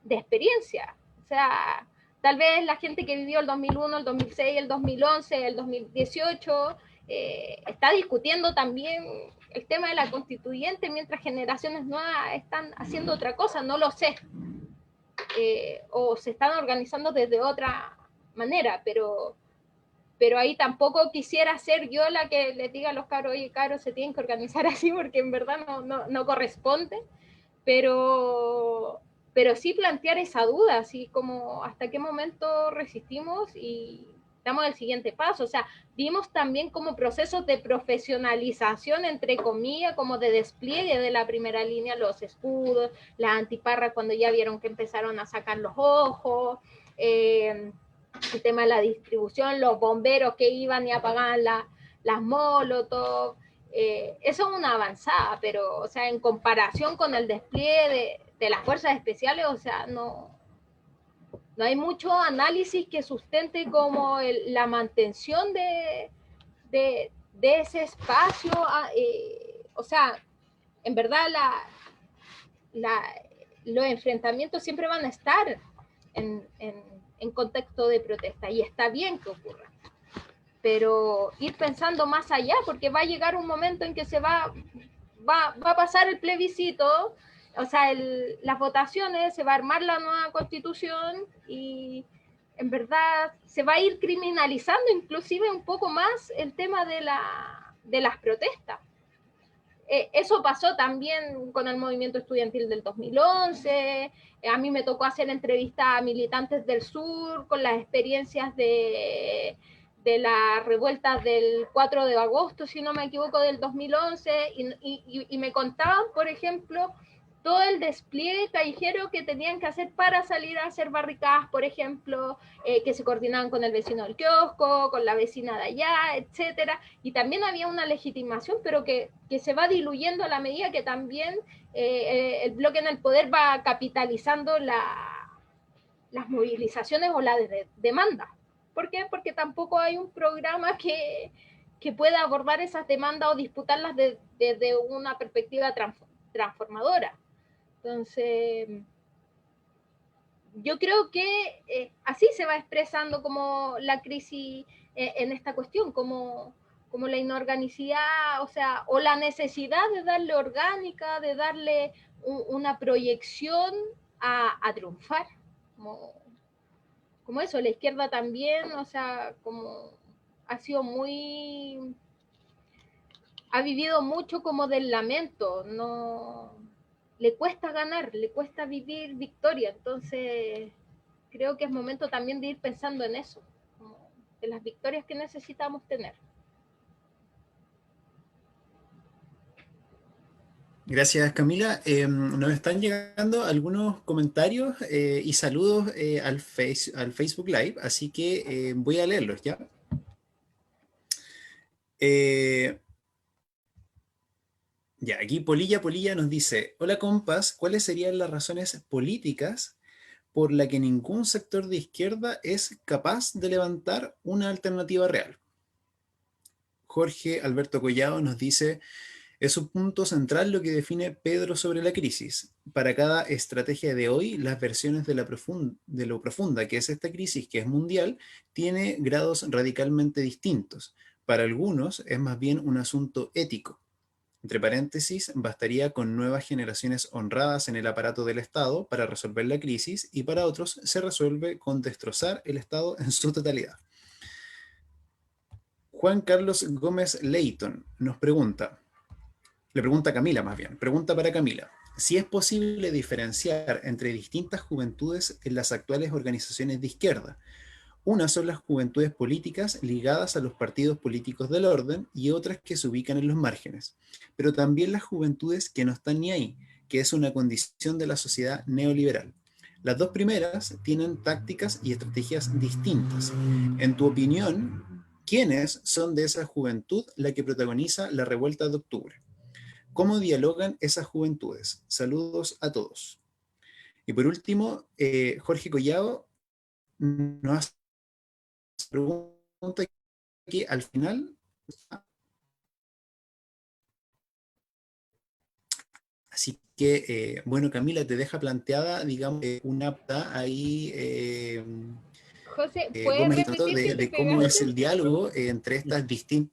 de experiencia. O sea, tal vez la gente que vivió el 2001, el 2006, el 2011, el 2018, está discutiendo también el tema de la constituyente, mientras generaciones nuevas están haciendo otra cosa, no lo sé. O se están organizando desde otra manera, pero ahí tampoco quisiera ser yo la que les diga a los cabros, oye, cabros, se tienen que organizar así, porque en verdad no corresponde, pero sí plantear esa duda, así como hasta qué momento resistimos y damos el siguiente paso. O sea, vimos también como procesos de profesionalización, entre comillas, como de despliegue de la primera línea, los escudos, la antiparra cuando ya vieron que empezaron a sacar los ojos, el tema de la distribución, los bomberos que iban y apagaban las molotov. Eso es una avanzada, pero, o sea, en comparación con el despliegue de las fuerzas especiales, o sea, no hay mucho análisis que sustente como la mantención de ese espacio. O sea, en verdad los enfrentamientos siempre van a estar en contexto de protesta y está bien que ocurra. Pero ir pensando más allá, porque va a llegar un momento en que se va a pasar el plebiscito, o sea, las votaciones, se va a armar la nueva constitución y en verdad se va a ir criminalizando inclusive un poco más el tema de las protestas. Eso pasó también con el movimiento estudiantil del 2011, a mí me tocó hacer entrevistas a militantes del sur con las experiencias de las revueltas del 4 de agosto, si no me equivoco, del 2011, y me contaban, por ejemplo, todo el despliegue callejero que tenían que hacer para salir a hacer barricadas, por ejemplo, que se coordinaban con el vecino del kiosco, con la vecina de allá, etcétera. Y también había una legitimación, pero que se va diluyendo a la medida que también el bloque en el poder va capitalizando las movilizaciones o la demanda. ¿Por qué? Porque tampoco hay un programa que pueda abordar esas demandas o disputarlas desde una perspectiva transformadora. Entonces, yo creo que así se va expresando como la crisis en esta cuestión, como la inorganicidad, o sea, o la necesidad de darle orgánica, de darle una proyección a triunfar, como eso. La izquierda también, o sea, como ha sido ha vivido mucho como del lamento, no le cuesta ganar, le cuesta vivir victoria, entonces creo que es momento también de ir pensando en eso, como de las victorias que necesitamos tener. Gracias, Camila. Nos están llegando algunos comentarios y saludos al Facebook Live, así que voy a leerlos, ¿ya? Ya, aquí Polilla nos dice: hola compas, ¿cuáles serían las razones políticas por la que ningún sector de izquierda es capaz de levantar una alternativa real? Jorge Alberto Collado nos dice: es un punto central lo que define Pedro sobre la crisis. Para cada estrategia de hoy, las versiones de lo profunda que es esta crisis, que es mundial, tiene grados radicalmente distintos. Para algunos es más bien un asunto ético. Entre paréntesis, bastaría con nuevas generaciones honradas en el aparato del Estado para resolver la crisis, y para otros se resuelve con destrozar el Estado en su totalidad. Juan Carlos Gómez Leighton nos pregunta, le pregunta a Camila más bien, pregunta para Camila, si es posible diferenciar entre distintas juventudes en las actuales organizaciones de izquierda. Unas son las juventudes políticas ligadas a los partidos políticos del orden y otras que se ubican en los márgenes, pero también las juventudes que no están ni ahí, que es una condición de la sociedad neoliberal. Las dos primeras tienen tácticas y estrategias distintas. En tu opinión, ¿quiénes son de esa juventud la que protagoniza la revuelta de octubre? ¿Cómo dialogan esas juventudes? Saludos a todos. Y por último, Jorge Collado nos hace una pregunta que al final... Así que, bueno, Camila, te deja planteada, digamos, una apta ahí, José, ¿puedes Gómez, repetir que te de cómo es pegaste? el diálogo entre estas distintas...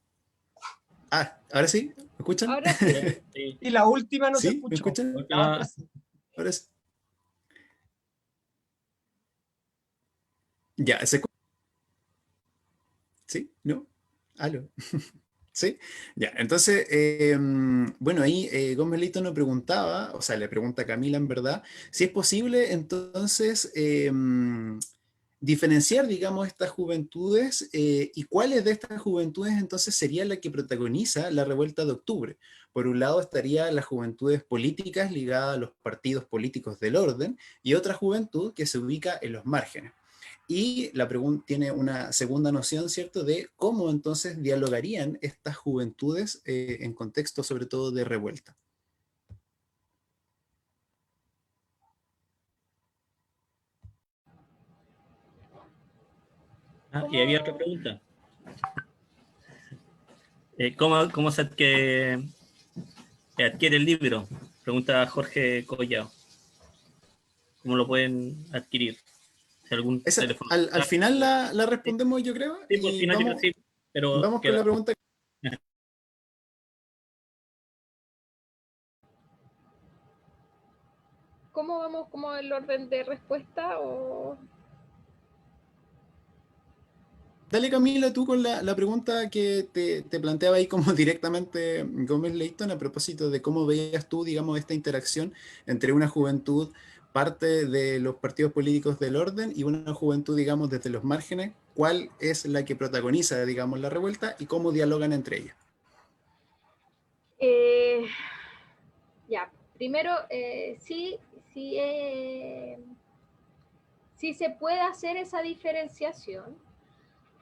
Ah, ¿ahora sí? ¿Me escuchan? Ahora sí. Sí. Y la última no se ¿Sí? ¿Me escuchó. escuchan? La otra sí. Ahora sí. Ya, ¿se escucha? ¿Sí? ¿No? ¿Aló? ¿Sí? Ya, entonces, bueno, ahí Gómez Leito nos preguntaba, o sea, le pregunta a Camila en verdad, si es posible entonces diferenciar, digamos, estas juventudes y cuáles de estas juventudes entonces sería la que protagoniza la revuelta de octubre. Por un lado estaría las juventudes políticas ligadas a los partidos políticos del orden y otra juventud que se ubica en los márgenes. Y la pregunta tiene una segunda noción, ¿cierto?, de cómo entonces dialogarían estas juventudes en contexto sobre todo de revuelta. Y había otra ¿Cómo? pregunta. ¿Cómo se adquiere el libro? Pregunta Jorge Collado. ¿Cómo lo pueden adquirir? ¿Si algún Esa, teléfono? al final la Sí, respondemos, yo creo, sí, por y final yo creo que sí, pero vamos con queda. la pregunta. ¿Cómo vamos como el orden de respuesta? O... Dale, Camila, tú con la pregunta que te planteaba ahí como directamente Gómez Leighton a propósito de cómo veías tú, digamos, esta interacción entre una juventud parte de los partidos políticos del orden y una juventud, digamos, desde los márgenes. ¿Cuál es la que protagoniza, digamos, la revuelta y cómo dialogan entre ellas? Eh, ya, primero, sí, sí, sí se puede hacer esa diferenciación.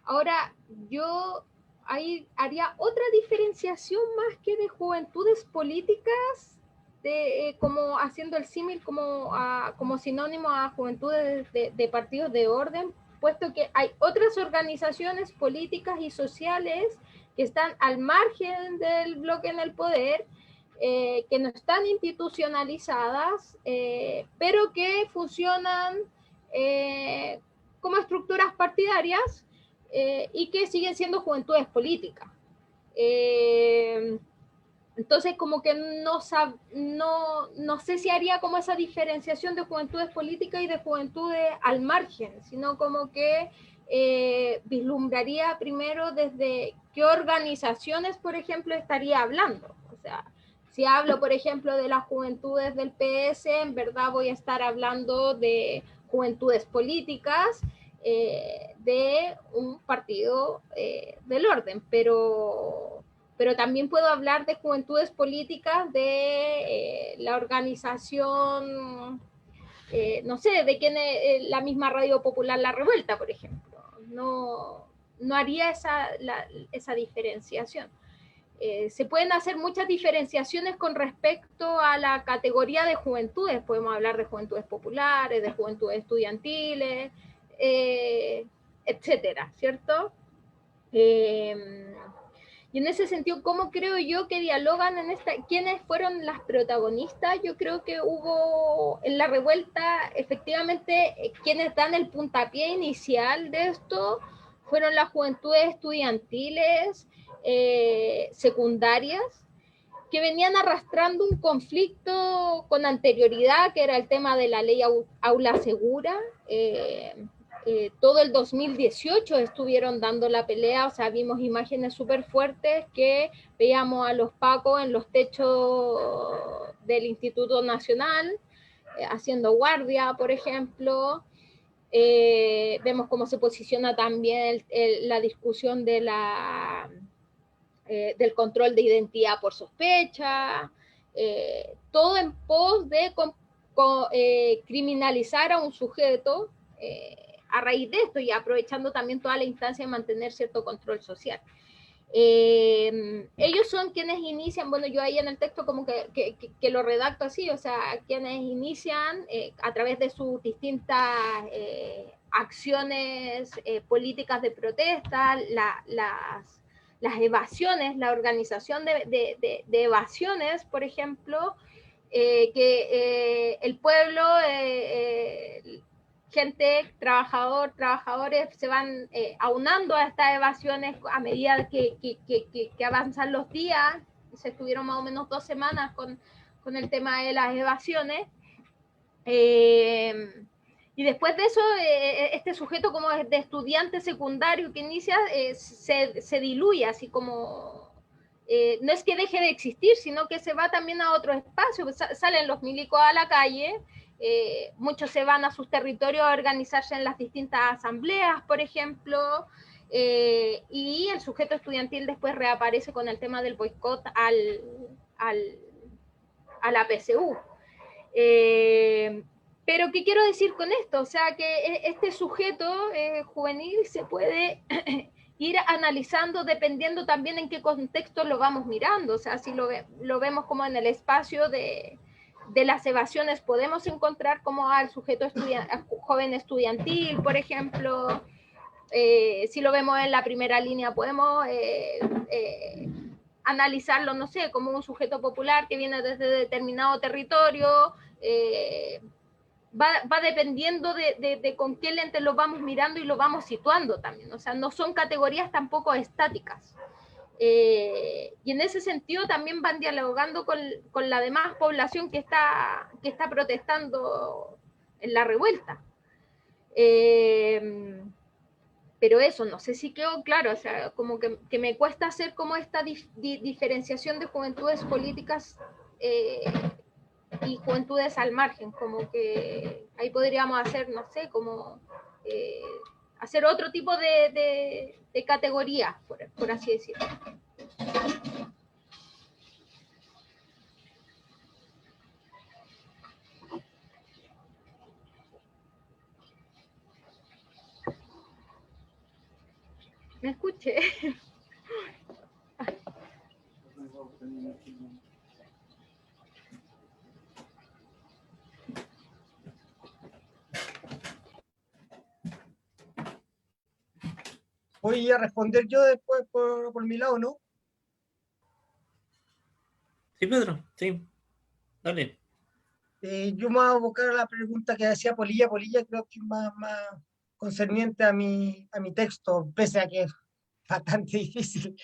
Ahora, yo ahí haría otra diferenciación más que de juventudes políticas, como haciendo el símil como sinónimo a juventudes de partidos de orden, puesto que hay otras organizaciones políticas y sociales que están al margen del bloque en el poder, que no están institucionalizadas, pero que funcionan eh, como estructuras partidarias y que siguen siendo juventudes políticas. Entonces, como que no sé si haría como esa diferenciación de juventudes políticas y de juventudes al margen, sino como que vislumbraría primero desde qué organizaciones, por ejemplo, estaría hablando. O sea, si hablo, por ejemplo, de las juventudes del PS, en verdad voy a estar hablando de juventudes políticas de un partido del orden, pero también puedo hablar de juventudes políticas de la organización, no sé, de quién es la misma Radio Popular La Revuelta, por ejemplo. No haría esa diferenciación. Se pueden hacer muchas diferenciaciones con respecto a la categoría de juventudes. Podemos hablar de juventudes populares, de juventudes estudiantiles, etcétera, ¿cierto? Y en ese sentido, ¿cómo creo yo que dialogan en esta? ¿Quiénes fueron las protagonistas? Yo creo que hubo en la revuelta, efectivamente, quienes dan el puntapié inicial de esto fueron las juventudes estudiantiles, secundarias, que venían arrastrando un conflicto con anterioridad, que era el tema de la ley aula segura. Todo el 2018 estuvieron dando la pelea, o sea, vimos imágenes súper fuertes que veíamos a los pacos en los techos del Instituto Nacional, haciendo guardia, por ejemplo. Vemos cómo se posiciona también la discusión del control de identidad por sospecha, todo en pos de criminalizar a un sujeto a raíz de esto y aprovechando también toda la instancia de mantener cierto control social. Ellos son quienes inician, bueno, yo ahí en el texto como que lo redacto así, o sea, quienes inician a través de sus distintas acciones políticas de protesta, las evasiones, la organización de evasiones, por ejemplo, que el pueblo, gente, trabajadores se van aunando a estas evasiones a medida que avanzan los días. Se estuvieron más o menos 2 semanas con el tema de las evasiones. Y después de eso, este sujeto como de estudiante secundario que inicia se diluye, así como no es que deje de existir, sino que se va también a otro espacio, salen los milicos a la calle, muchos se van a sus territorios a organizarse en las distintas asambleas, por ejemplo, y el sujeto estudiantil después reaparece con el tema del boicot a la PSU. Pero ¿qué quiero decir con esto? O sea, que este sujeto juvenil se puede ir analizando dependiendo también en qué contexto lo vamos mirando. O sea, si lo vemos como en el espacio de las evasiones, podemos encontrar como al sujeto joven estudiantil, por ejemplo. Si lo vemos en la primera línea, podemos analizarlo, no sé, como un sujeto popular que viene desde determinado territorio. Va dependiendo de con qué lente lo vamos mirando y lo vamos situando también. O sea, no son categorías tampoco estáticas. Y en ese sentido también van dialogando con la demás población que está protestando en la revuelta. Pero eso, no sé si quedó claro, o sea, como que me cuesta hacer como esta diferenciación de juventudes políticas y juventudes al margen, como que ahí podríamos hacer, no sé, como hacer otro tipo de categoría, por así decirlo. ¿Me escuché? Voy a responder yo después por mi lado, ¿no? Sí, Pedro, sí, dale. Yo me voy a abocar a la pregunta que hacía Polilla. Polilla creo que es más concerniente a mi texto, pese a que es bastante difícil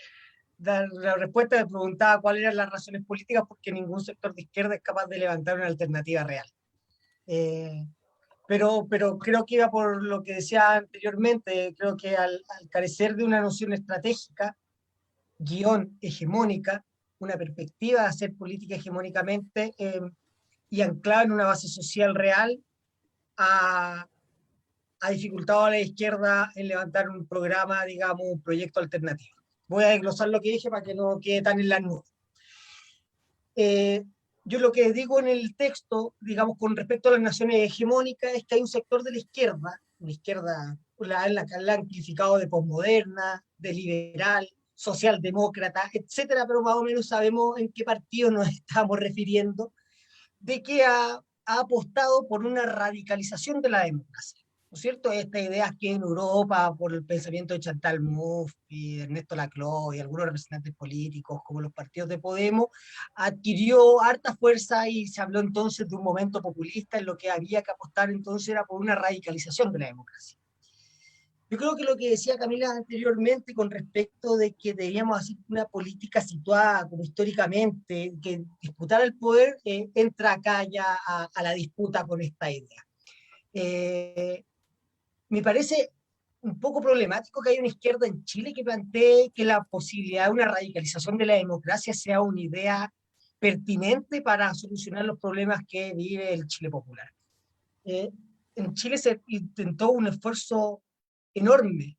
dar la respuesta. Me preguntaba cuáles eran las razones políticas porque ningún sector de izquierda es capaz de levantar una alternativa real. Pero creo que iba por lo que decía anteriormente. Creo que al carecer de una noción estratégica, guión hegemónica, una perspectiva de hacer política hegemónicamente y anclada en una base social real, ha dificultado a la izquierda en levantar un programa, digamos, un proyecto alternativo. Voy a desglosar lo que dije para que no quede tan en la nube. Yo lo que digo en el texto, digamos, con respecto a las naciones hegemónicas, es que hay un sector de la izquierda, una izquierda, la han calificado de posmoderna, de liberal, socialdemócrata, etcétera, pero más o menos sabemos en qué partido nos estamos refiriendo, de que ha apostado por una radicalización de la democracia. ¿No es cierto? Esta idea que en Europa, por el pensamiento de Chantal Mouffe y de Ernesto Laclau y algunos representantes políticos, como los partidos de Podemos, adquirió harta fuerza y se habló entonces de un momento populista en lo que había que apostar entonces era por una radicalización de la democracia. Yo creo que lo que decía Camila anteriormente con respecto de que deberíamos hacer una política situada como históricamente, que disputar el poder, entra acá ya a la disputa con esta idea. Me parece un poco problemático que haya una izquierda en Chile que plantee que la posibilidad de una radicalización de la democracia sea una idea pertinente para solucionar los problemas que vive el Chile popular. En Chile se intentó un esfuerzo enorme,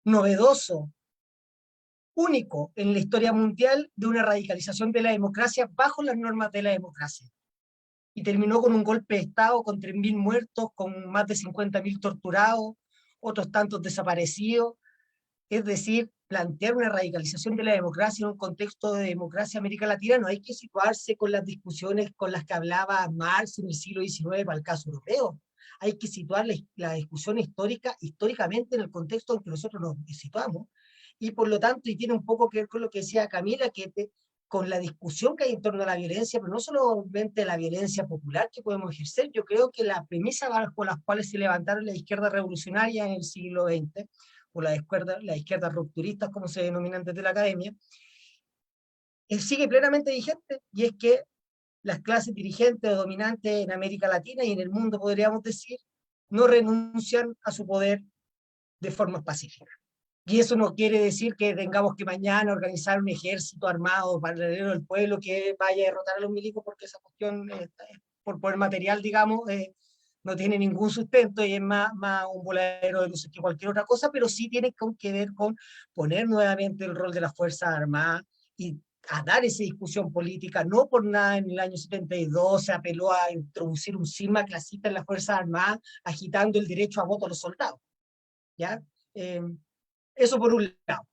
novedoso, único en la historia mundial de una radicalización de la democracia bajo las normas de la democracia. Y terminó con un golpe de Estado, con 3.000 muertos, con más de 50.000 torturados, otros tantos desaparecidos, es decir, plantear una radicalización de la democracia en un contexto de democracia en América Latina. No hay que situarse con las discusiones con las que hablaba Marx en el siglo XIX para el caso europeo. Hay que situar la discusión histórica históricamente en el contexto en que nosotros nos situamos, y por lo tanto, y tiene un poco que ver con lo que decía Camila, con la discusión que hay en torno a la violencia, pero no solamente la violencia popular que podemos ejercer. Yo creo que la premisa bajo las cuales se levantaron las izquierdas revolucionarias en el siglo XX, o las izquierdas rupturistas, como se denominan desde la academia, sigue plenamente vigente, y es que las clases dirigentes o dominantes en América Latina y en el mundo, podríamos decir, no renuncian a su poder de forma pacífica. Y eso no quiere decir que tengamos que mañana organizar un ejército armado paralelo al pueblo que vaya a derrotar a los milicos, porque esa cuestión, por poder material, digamos, no tiene ningún sustento y es más un voladero de luces que cualquier otra cosa, pero sí tiene que ver con poner nuevamente el rol de las Fuerzas Armadas y a dar esa discusión política. No por nada en el año 72 se apeló a introducir un cisma clasista en las Fuerzas Armadas, agitando el derecho a voto a los soldados, ¿ya? Eso por un lado,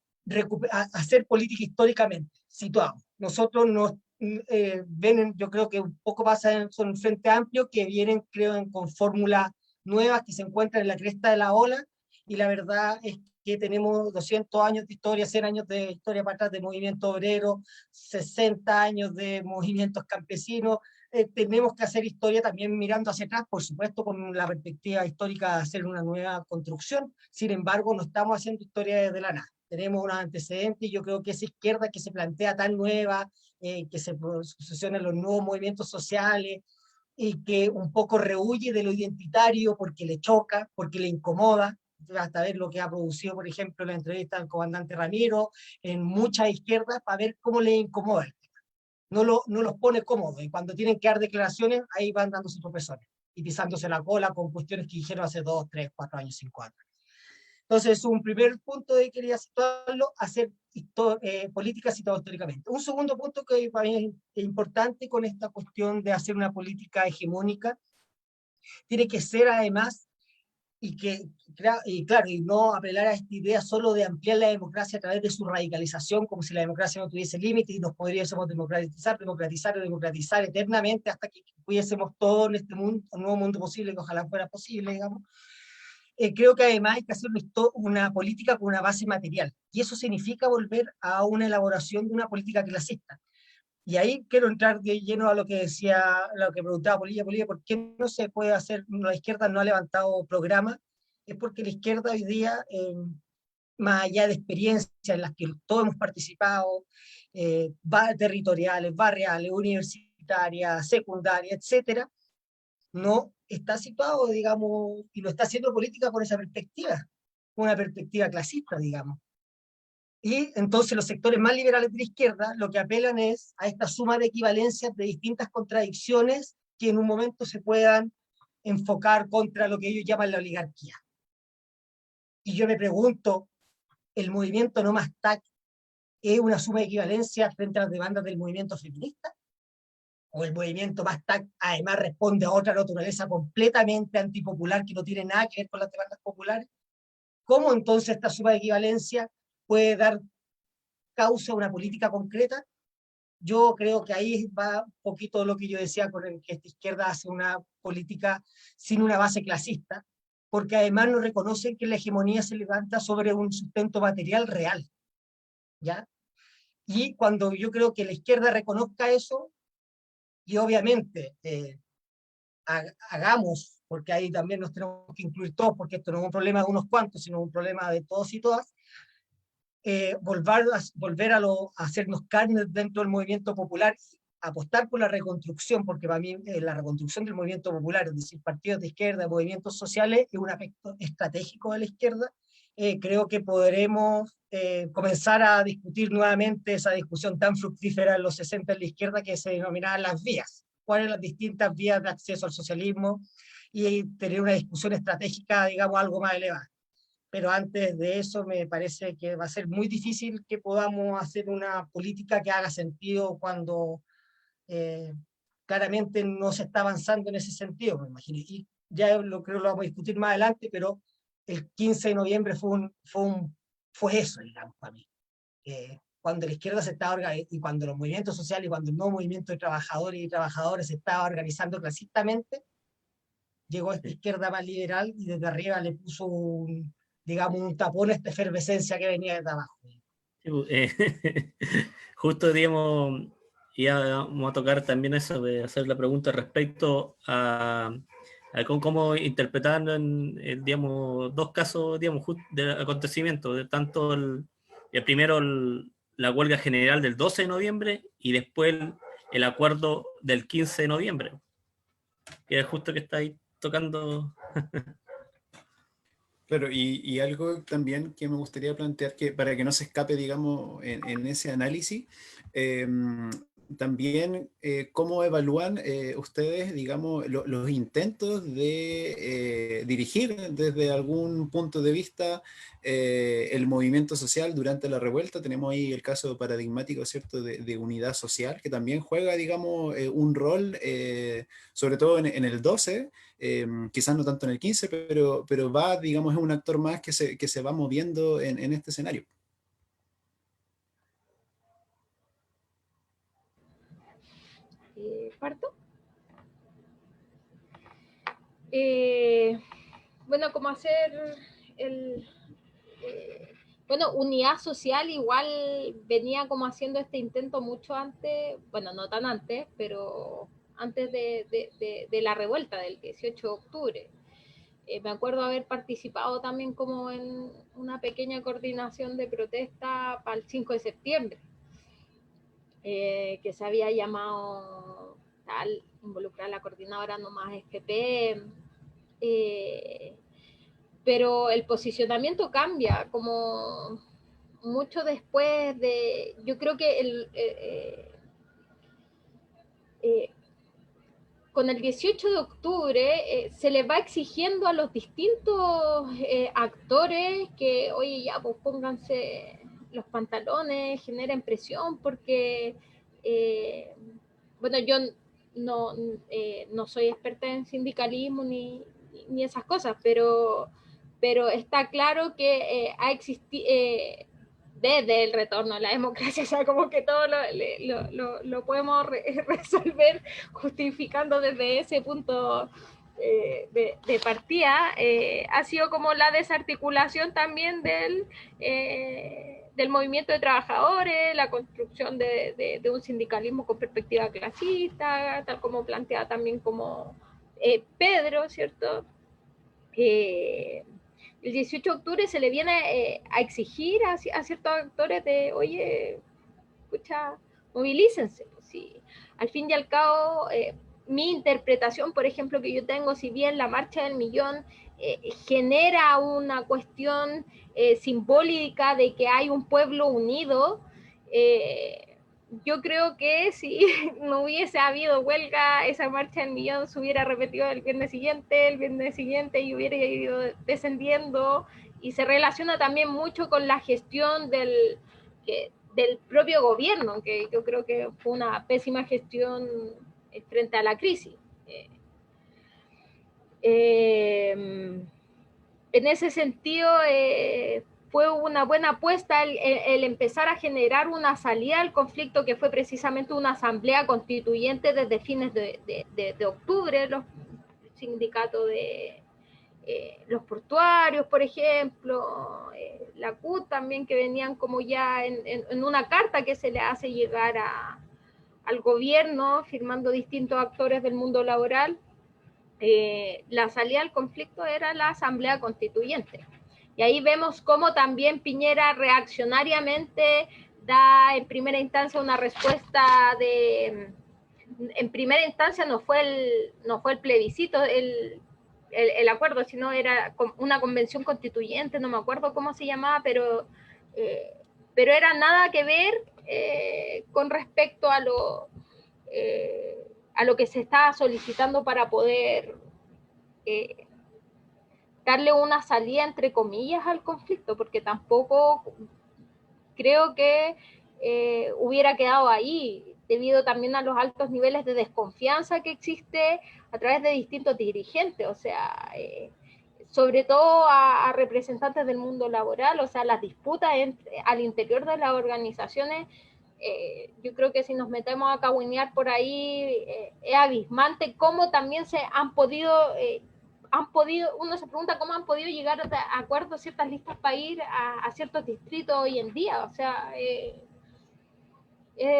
hacer política históricamente situado. Nosotros nos ven, yo creo que un poco pasa son un frente amplio que vienen, creo, con fórmulas nuevas que se encuentran en la cresta de la ola, y la verdad es que tenemos 200 años de historia, 100 años de historia para atrás de movimiento obrero, 60 años de movimientos campesinos. Tenemos que hacer historia también mirando hacia atrás, por supuesto, con la perspectiva histórica de hacer una nueva construcción. Sin embargo, no estamos haciendo historia desde la nada. Tenemos unos antecedentes, y yo creo que esa izquierda que se plantea tan nueva, que se posicionan los nuevos movimientos sociales, y que un poco rehuye de lo identitario porque le choca, porque le incomoda. Hasta ver lo que ha producido, por ejemplo, la entrevista al comandante Ramiro en muchas izquierdas, para ver cómo le incomoda. No los pone cómodos, y cuando tienen que dar declaraciones, ahí van dando sus tropezones y pisándose la cola con cuestiones que dijeron hace 2, 3, 4 años, 5 años. Entonces, un primer punto de que quería situarlo, hacer política situada históricamente. Un segundo punto que para mí es importante con esta cuestión de hacer una política hegemónica, tiene que ser además, y claro, y no apelar a esta idea solo de ampliar la democracia a través de su radicalización, como si la democracia no tuviese límites y nos podríamos democratizar eternamente hasta que pudiésemos todo en este mundo, un nuevo mundo posible, que ojalá fuera posible, digamos. Creo que además hay que hacer una política con una base material, y eso significa volver a una elaboración de una política clasista. Y ahí quiero entrar de lleno a lo que decía, lo que preguntaba Polilla, ¿por qué no se puede hacer? La izquierda no ha levantado programa. Es porque la izquierda hoy día, más allá de experiencias en las que todos hemos participado, territoriales, barriales, universitarias, secundarias, etcétera, no está situado, digamos, y no está haciendo política con esa perspectiva, una perspectiva clasista, digamos. Y entonces los sectores más liberales de la izquierda lo que apelan es a esta suma de equivalencias de distintas contradicciones que en un momento se puedan enfocar contra lo que ellos llaman la oligarquía. Y yo me pregunto, ¿el movimiento No Más TAC es una suma de equivalencias frente a las demandas del movimiento feminista? ¿O el movimiento Más TAC además responde a otra naturaleza completamente antipopular que no tiene nada que ver con las demandas populares? ¿Cómo entonces esta suma de equivalencia puede dar causa a una política concreta? Yo creo que ahí va un poquito lo que yo decía con el que esta izquierda hace una política sin una base clasista, porque además no reconocen que la hegemonía se levanta sobre un sustento material real, ¿ya? Y cuando yo creo que la izquierda reconozca eso, y obviamente hagamos, porque ahí también nos tenemos que incluir todos, porque esto no es un problema de unos cuantos, sino un problema de todos y todas, volver a hacernos carnes dentro del movimiento popular, apostar por la reconstrucción, porque para mí la reconstrucción del movimiento popular, es decir, partidos de izquierda, movimientos sociales, es un aspecto estratégico de la izquierda. Creo que podremos comenzar a discutir nuevamente esa discusión tan fructífera en los 60 en la izquierda, que se denominaban las vías, cuáles las distintas vías de acceso al socialismo, y tener una discusión estratégica, digamos, algo más elevada. Pero antes de eso me parece que va a ser muy difícil que podamos hacer una política que haga sentido cuando claramente no se está avanzando en ese sentido, me imagino. Y ya creo que lo vamos a discutir más adelante, pero el 15 de noviembre fue fue eso, digamos, para mí. Cuando la izquierda se estaba y cuando los movimientos sociales y cuando el nuevo movimiento de trabajadores y trabajadoras se estaba organizando clasistamente, llegó esta izquierda más liberal y desde arriba le puso digamos, un tapón a esta efervescencia que venía de abajo. Sí, justo, digamos, íbamos a tocar también eso de hacer la pregunta respecto a cómo interpretaron, digamos, dos casos, digamos, de acontecimientos, de tanto el primero la huelga general del 12 de noviembre y después el acuerdo del 15 de noviembre, que es justo que está ahí tocando. Claro, y algo también que me gustaría plantear, que para que no se escape, digamos, en ese análisis, también cómo evalúan ustedes, digamos, los intentos de dirigir desde algún punto de vista el movimiento social durante la revuelta. Tenemos ahí el caso paradigmático, ¿cierto?, de unidad social, que también juega, digamos, un rol, sobre todo en el 12, quizás no tanto en el 15, pero va, digamos, es un actor más que se va moviendo en este escenario. ¿Parto? Bueno, como hacer el... bueno, Unidad Social igual venía como haciendo este intento mucho antes, bueno, no tan antes, pero antes de la revuelta del 18 de octubre. Me acuerdo haber participado también como en una pequeña coordinación de protesta para el 5 de septiembre, que se había llamado tal, involucrar a la coordinadora No Más FP, pero el posicionamiento cambia como mucho después de, yo creo que con el 18 de octubre se les va exigiendo a los distintos actores que, oye, ya, pues pónganse los pantalones, generen presión, porque, bueno, yo no soy experta en sindicalismo ni esas cosas, pero está claro que ha existido, desde el retorno a la democracia, o sea, como que todo lo podemos resolver justificando desde ese punto de partida, ha sido como la desarticulación también del movimiento de trabajadores, la construcción de un sindicalismo con perspectiva clasista, tal como plantea también como Pedro, ¿cierto? El 18 de octubre se le viene a exigir a ciertos actores de, oye, escucha, movilícense. Pues, sí. Al fin y al cabo, mi interpretación, por ejemplo, que yo tengo, si bien la Marcha del Millón genera una cuestión simbólica de que hay un pueblo unido, yo creo que si no hubiese habido huelga, esa Marcha del Millón se hubiera repetido el viernes siguiente y hubiera ido descendiendo, y se relaciona también mucho con la gestión del propio gobierno, que yo creo que fue una pésima gestión frente a la crisis. En ese sentido, fue una buena apuesta el empezar a generar una salida al conflicto, que fue precisamente una asamblea constituyente desde fines de octubre, los sindicatos de los portuarios, por ejemplo, la CUT también, que venían como ya en una carta que se le hace llegar al gobierno, firmando distintos actores del mundo laboral. La salida al conflicto era la asamblea constituyente. Y ahí vemos cómo también Piñera reaccionariamente da en primera instancia una respuesta en primera instancia no fue el plebiscito, el acuerdo, sino era una convención constituyente, no me acuerdo cómo se llamaba, pero era nada que ver con respecto a lo que se estaba solicitando para poder darle una salida, entre comillas, al conflicto, porque tampoco creo que hubiera quedado ahí, debido también a los altos niveles de desconfianza que existe a través de distintos dirigentes. O sea, sobre todo a representantes del mundo laboral, o sea, las disputas al interior de las organizaciones. Yo creo que si nos metemos a cahuinear por ahí, es abismante cómo también se han podido, uno se pregunta cómo han podido llegar a acuerdos ciertas listas para ir a ciertos distritos hoy en día, o sea,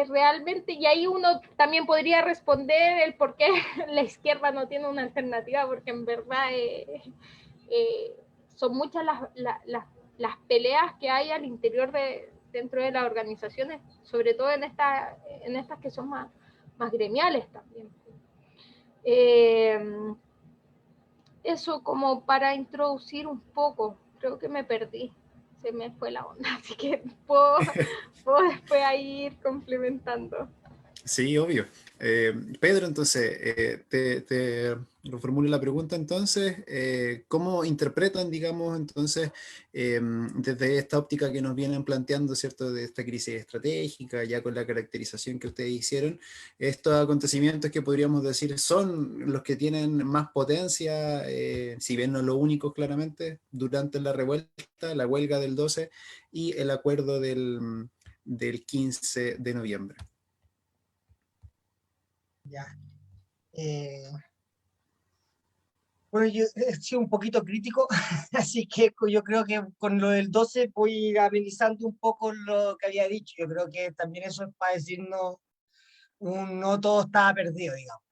realmente, y ahí uno también podría responder el por qué la izquierda no tiene una alternativa, porque en verdad son muchas las peleas que hay al interior dentro de las organizaciones, sobre todo en estas que son más gremiales también. Eso como para introducir un poco, creo que me perdí, se me fue la onda, así que puedo después ahí ir complementando. Sí, obvio. Pedro, entonces, te reformulo la pregunta entonces, ¿cómo interpretan, digamos, entonces, desde esta óptica que nos vienen planteando, ¿cierto?, de esta crisis estratégica, ya con la caracterización que ustedes hicieron, estos acontecimientos que podríamos decir son los que tienen más potencia, si bien no los únicos claramente, durante la revuelta, la huelga del 12 y el acuerdo del 15 de noviembre? Ya. Bueno, yo he sido un poquito crítico, así que yo creo que con lo del 12 voy a ir amenizando un poco lo que había dicho. Yo creo que también eso es para decirnos, no todo estaba perdido, digamos.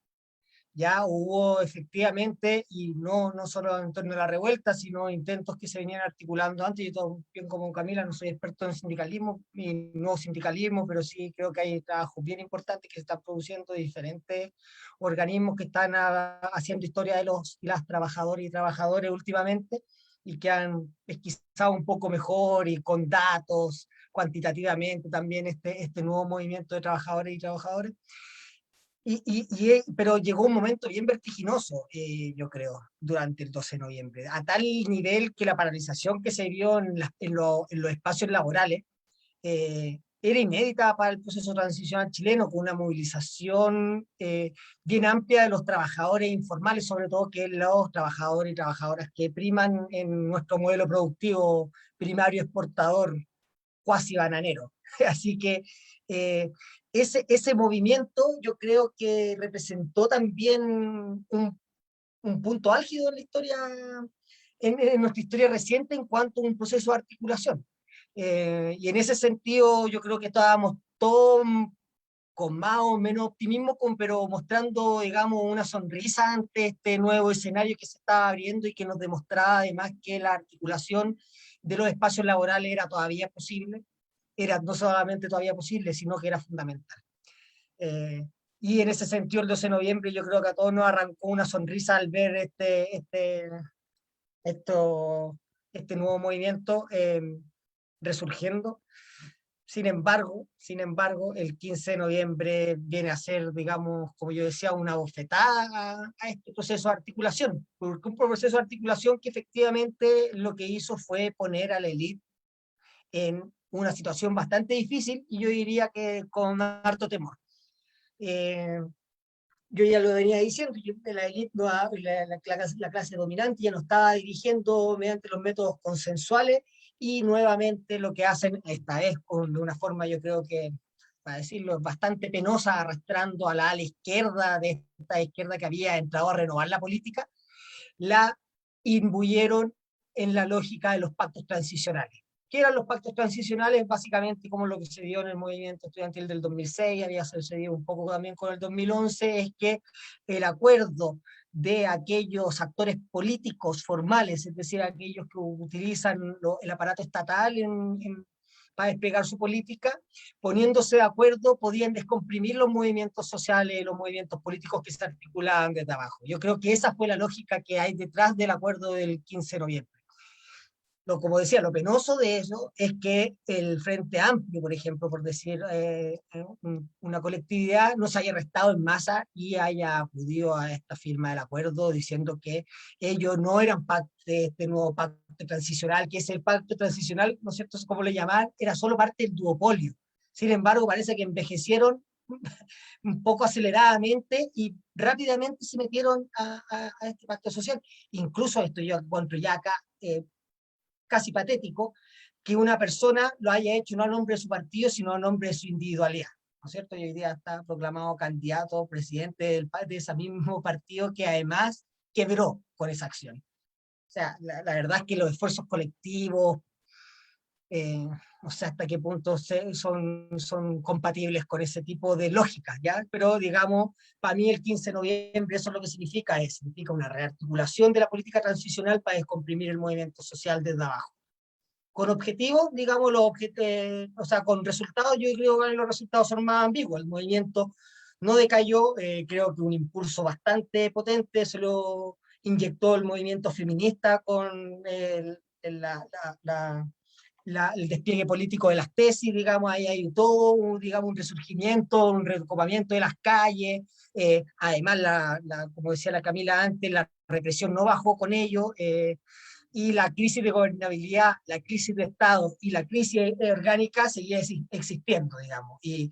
Ya hubo efectivamente, y no solo en torno a la revuelta, sino intentos que se venían articulando antes. Yo también como Camila no soy experto en sindicalismo y no sindicalismo, pero sí creo que hay trabajos bien importantes que se están produciendo de diferentes organismos que están haciendo historia de los y las trabajadoras y trabajadores últimamente, y que han pesquisado un poco mejor y con datos cuantitativamente también este nuevo movimiento de trabajadores y trabajadores. Pero llegó un momento bien vertiginoso, yo creo, durante el 12 de noviembre, a tal nivel que la paralización que se vio en los espacios laborales era inédita para el proceso transicional chileno, con una movilización bien amplia de los trabajadores informales, sobre todo que los trabajadores y trabajadoras que priman en nuestro modelo productivo primario exportador cuasi bananero. Así que ese movimiento yo creo que representó también un punto álgido en la historia, en nuestra historia reciente en cuanto a un proceso de articulación. Y en ese sentido yo creo que estábamos todos con más o menos optimismo, pero mostrando, digamos, una sonrisa ante este nuevo escenario que se estaba abriendo y que nos demostraba además que la articulación de los espacios laborales era todavía posible, era no solamente todavía posible, sino que era fundamental. Y en ese sentido, el 12 de noviembre, yo creo que a todos nos arrancó una sonrisa al ver este nuevo movimiento resurgiendo. Sin embargo, el 15 de noviembre viene a ser, digamos, como yo decía, una bofetada a este proceso de articulación, porque un proceso de articulación que efectivamente lo que hizo fue poner a la élite en una situación bastante difícil, y yo diría que con harto temor. Yo ya lo venía diciendo, la élite, la clase dominante ya no estaba dirigiendo mediante los métodos consensuales, y nuevamente lo que hacen esta vez de una forma, yo creo que, para decirlo, bastante penosa, arrastrando a la ala izquierda de esta izquierda que había entrado a renovar la política, la imbuyeron en la lógica de los pactos transicionales. ¿Qué eran los pactos transicionales? Básicamente como lo que se dio en el movimiento estudiantil del 2006, había sucedido un poco también con el 2011, es que el acuerdo de aquellos actores políticos formales, es decir, aquellos que utilizan el aparato estatal para desplegar su política, poniéndose de acuerdo, podían descomprimir los movimientos sociales, los movimientos políticos que se articulaban desde abajo. Yo creo que esa fue la lógica que hay detrás del acuerdo del 15 de noviembre. Como decía, lo penoso de eso es que el Frente Amplio, por ejemplo, por decir una colectividad, no se haya arrestado en masa y haya acudido a esta firma del acuerdo diciendo que ellos no eran parte de este nuevo pacto transicional, que es el pacto transicional, ¿no es cierto?, como le llamaban, era solo parte del duopolio. Sin embargo, parece que envejecieron un poco aceleradamente y rápidamente se metieron a este pacto social. Incluso esto yo encuentro ya acá casi patético, que una persona lo haya hecho no a nombre de su partido, sino a nombre de su individualidad, ¿no es cierto? Y hoy día está proclamado candidato, presidente de ese mismo partido que además quebró con esa acción. O sea, la verdad es que los esfuerzos colectivos, no sé hasta qué punto son compatibles con ese tipo de lógicas, ¿ya? Pero digamos, para mí el 15 de noviembre eso es lo que significa una rearticulación de la política transicional para descomprimir el movimiento social desde abajo. Con objetivos, digamos, o sea, con resultados, yo creo que los resultados son más ambiguos. El movimiento no decayó, creo que un impulso bastante potente se lo inyectó el movimiento feminista con el despliegue político de las tesis, digamos, ahí hay todo, digamos, un resurgimiento, un recopamiento de las calles, además, como decía la Camila antes, la represión no bajó con ello, y la crisis de gobernabilidad, la crisis de Estado y la crisis orgánica seguía existiendo, digamos, y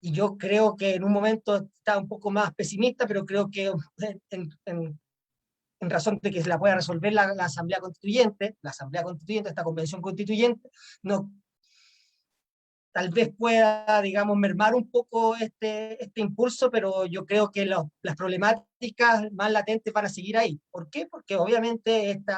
yo creo que en un momento estaba un poco más pesimista, pero creo que en razón de que se la pueda resolver la Asamblea Constituyente, esta Convención Constituyente, no, tal vez pueda, digamos, mermar un poco este impulso, pero yo creo que las problemáticas más latentes van a seguir ahí. ¿Por qué? Porque obviamente este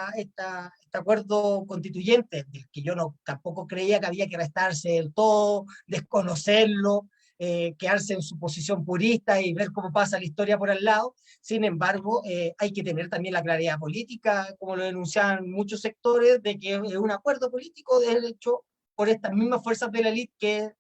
acuerdo constituyente, del que yo tampoco creía que había que restarse del todo, desconocerlo, quedarse en su posición purista y ver cómo pasa la historia por al lado. Sin embargo, hay que tener también la claridad política, como lo denunciaban muchos sectores, de que es un acuerdo político de hecho por estas mismas fuerzas de la élite que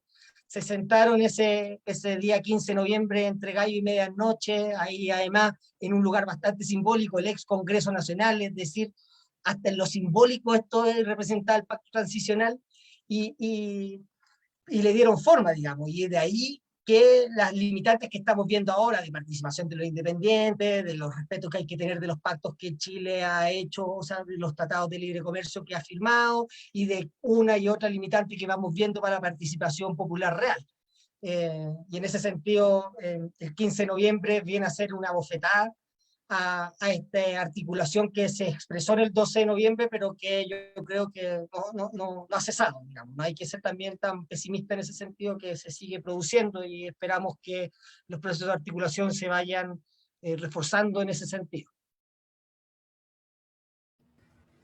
se sentaron ese día 15 de noviembre entre gallo y medianoche, ahí además en un lugar bastante simbólico, el ex Congreso Nacional, es decir, hasta en lo simbólico esto representaba el pacto transicional, y le dieron forma, digamos, y de ahí que las limitantes que estamos viendo ahora de participación de los independientes, de los respetos que hay que tener de los pactos que Chile ha hecho, o sea, de los tratados de libre comercio que ha firmado, y de una y otra limitante que vamos viendo para la participación popular real. Y en ese sentido, el 15 de noviembre viene a ser una bofetada a esta articulación que se expresó en el 12 de noviembre, pero que yo creo que no ha cesado, digamos. No hay que ser también tan pesimista en ese sentido, que se sigue produciendo y esperamos que los procesos de articulación se vayan reforzando en ese sentido.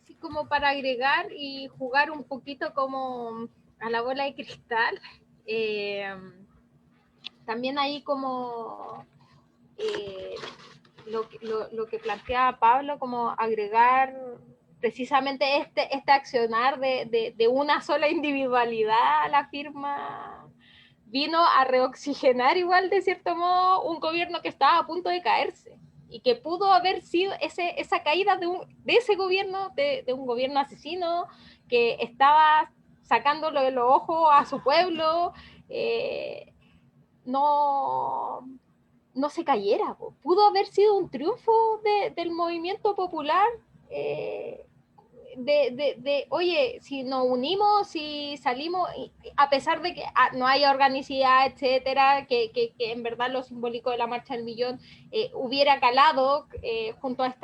Sí, como para agregar y jugar un poquito como a la bola de cristal, también ahí como lo que plantea Pablo, como agregar precisamente este accionar de una sola individualidad a la firma, vino a reoxigenar igual de cierto modo un gobierno que estaba a punto de caerse y que pudo haber sido esa caída de ese gobierno, de un gobierno asesino que estaba sacándolo de los ojos a su pueblo, no se cayera. Pudo haber sido un triunfo del movimiento popular, oye, si nos unimos, si salimos, a pesar de que no haya organicidad, etcétera, que en verdad lo simbólico de la Marcha del Millón hubiera calado junto a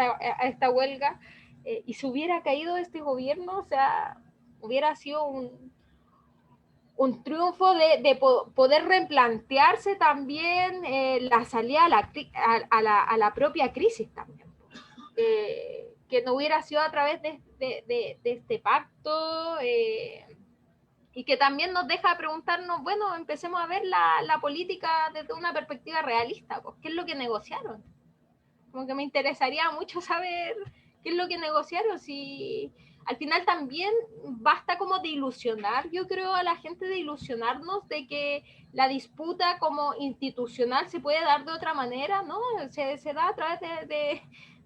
esta huelga, y si hubiera caído este gobierno, o sea, hubiera sido un triunfo de poder replantearse también la salida a la propia crisis también. Que no hubiera sido a través de este pacto, y que también nos deja preguntarnos, bueno, empecemos a ver la política desde una perspectiva realista, pues, ¿qué es lo que negociaron? Como que me interesaría mucho saber qué es lo que negociaron, si al final también basta como de ilusionar, yo creo, a la gente, de ilusionarnos de que la disputa como institucional se puede dar de otra manera, ¿no? Se da a través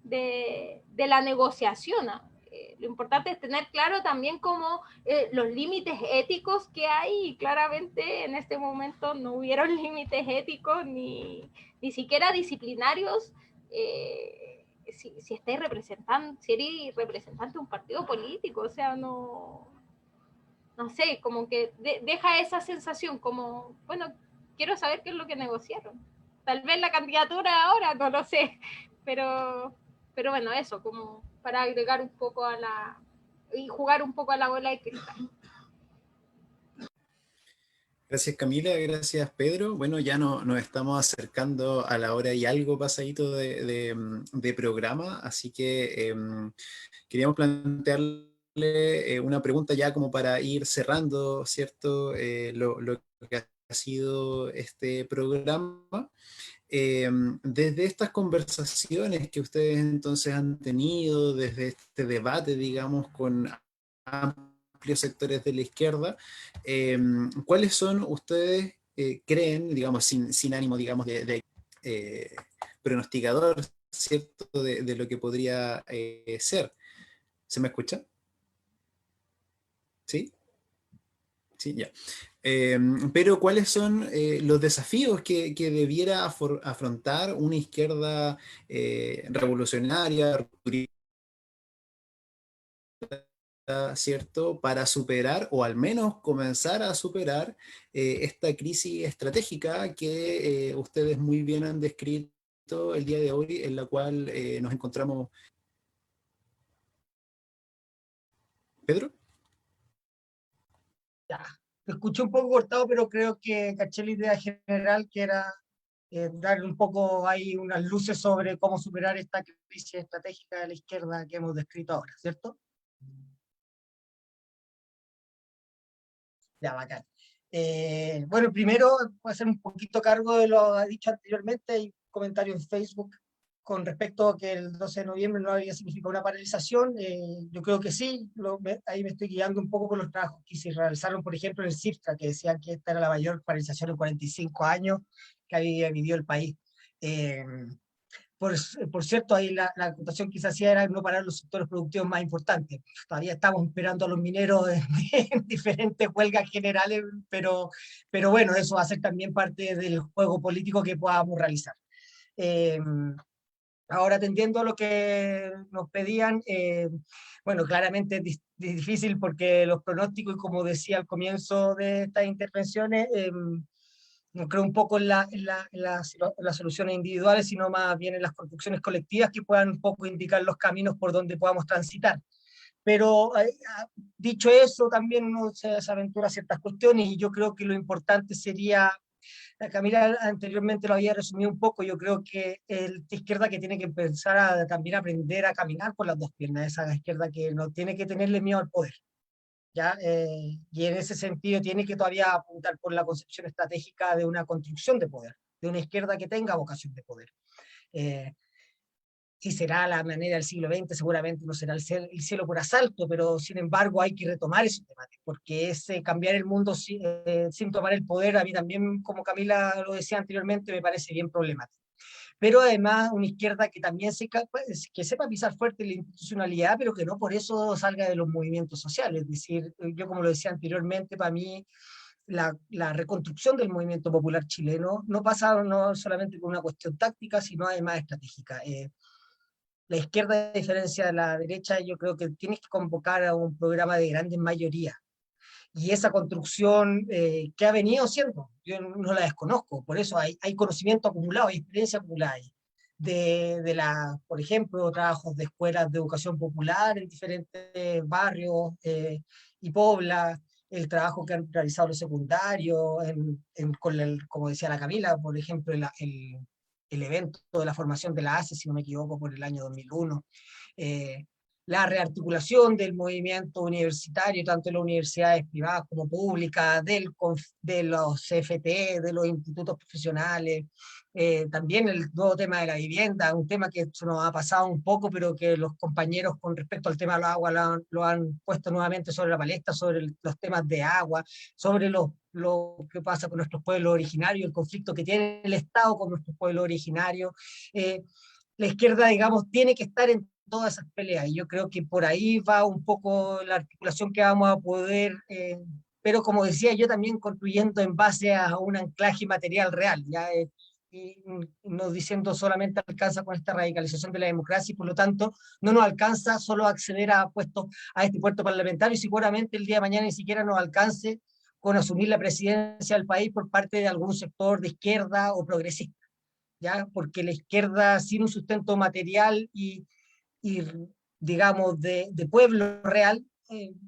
de la negociación. Lo importante es tener claro también como los límites éticos que hay, y claramente en este momento no hubieron límites éticos ni siquiera disciplinarios. Si estáis representando, si eres representante de un partido político, o sea, no sé, como que deja esa sensación como, bueno, quiero saber qué es lo que negociaron. Tal vez la candidatura ahora, no lo sé, pero bueno, eso, como para agregar un poco y jugar un poco a la bola de cristal. Gracias Camila, gracias Pedro. Bueno, ya nos estamos acercando a la hora y algo pasadito de programa, así que queríamos plantearle una pregunta ya como para ir cerrando, ¿cierto? Lo que ha sido este programa. Desde estas conversaciones que ustedes entonces han tenido, desde este debate, digamos, con amplios sectores de la izquierda, ¿cuáles son ustedes creen, digamos, sin ánimo, digamos, de pronosticador, ¿cierto?, de lo que podría ser? ¿Se me escucha? ¿Sí? Sí, ya. Pero ¿cuáles son los desafíos que debiera afrontar una izquierda revolucionaria, rupturista, ¿cierto?, para superar o al menos comenzar a superar esta crisis estratégica que ustedes muy bien han descrito el día de hoy, en la cual nos encontramos. ¿Pedro? Ya, te escuché un poco cortado, pero creo que caché la idea general, que era darle un poco ahí unas luces sobre cómo superar esta crisis estratégica de la izquierda que hemos descrito ahora, ¿cierto? Ya, bacán. Bueno, primero voy a hacer un poquito cargo de lo que ha dicho anteriormente. Hay comentarios en Facebook con respecto a que el 12 de noviembre no había significado una paralización. Yo creo que sí, ahí me estoy guiando un poco por los trabajos que se realizaron, por ejemplo, en el CIFCA, que decían que esta era la mayor paralización en 45 años que había vivido el país. Eh, por cierto, ahí la acotación que se hacía era no parar los sectores productivos más importantes. Todavía estamos esperando a los mineros en diferentes huelgas generales, pero bueno, eso va a ser también parte del juego político que podamos realizar. Eh, Ahora, atendiendo a lo que nos pedían, bueno, claramente es difícil porque los pronósticos, y como decía al comienzo de estas intervenciones, no creo un poco en las soluciones individuales, sino más bien en las construcciones colectivas que puedan un poco indicar los caminos por donde podamos transitar. Pero dicho eso, también uno se aventura ciertas cuestiones y yo creo que lo importante sería, Camila anteriormente lo había resumido un poco, yo creo que la izquierda que tiene que empezar a también aprender a caminar con las dos piernas, esa izquierda que no tiene que tenerle miedo al poder. ¿Ya? Y en ese sentido tiene que todavía apuntar por la concepción estratégica de una construcción de poder, de una izquierda que tenga vocación de poder. Eh, si será la manera del siglo XX, seguramente no será el cielo por asalto, pero sin embargo hay que retomar ese debate, porque ese cambiar el mundo sin tomar el poder, a mí también, como Camila lo decía anteriormente, me parece bien problemático. Pero además una izquierda que también que sepa pisar fuerte la institucionalidad, pero que no por eso salga de los movimientos sociales. Es decir, yo como lo decía anteriormente, para mí la reconstrucción del movimiento popular chileno no pasa no solamente por una cuestión táctica, sino además estratégica. La izquierda, a diferencia de la derecha, yo creo que tiene que convocar a un programa de grandes mayorías. Y esa construcción que ha venido siendo, yo no la desconozco, por eso hay conocimiento acumulado, hay experiencia acumulada ahí. Por ejemplo, trabajos de escuelas de educación popular en diferentes barrios y poblas, el trabajo que han realizado los secundarios, como decía la Camila, por ejemplo, el evento de la formación de la ACE, si no me equivoco, por el año 2001. La rearticulación del movimiento universitario, tanto en las universidades privadas como públicas, de los CFT, de los institutos profesionales, también el nuevo tema de la vivienda, un tema que se nos ha pasado un poco, pero que los compañeros con respecto al tema de la agua lo han puesto nuevamente sobre la palestra, sobre los temas de agua, sobre lo que pasa con nuestros pueblos originarios, el conflicto que tiene el Estado con nuestros pueblos originarios. La izquierda, digamos, tiene que estar en todas esas peleas, y yo creo que por ahí va un poco la articulación que vamos a poder, pero como decía yo, también construyendo en base a un anclaje material real, ¿ya? Y no diciendo solamente alcanza con esta radicalización de la democracia, y por lo tanto no nos alcanza solo acceder a este puesto parlamentario, y seguramente el día de mañana ni siquiera nos alcance con asumir la presidencia del país por parte de algún sector de izquierda o progresista, ¿ya? Porque la izquierda sin un sustento material y digamos, de pueblo real,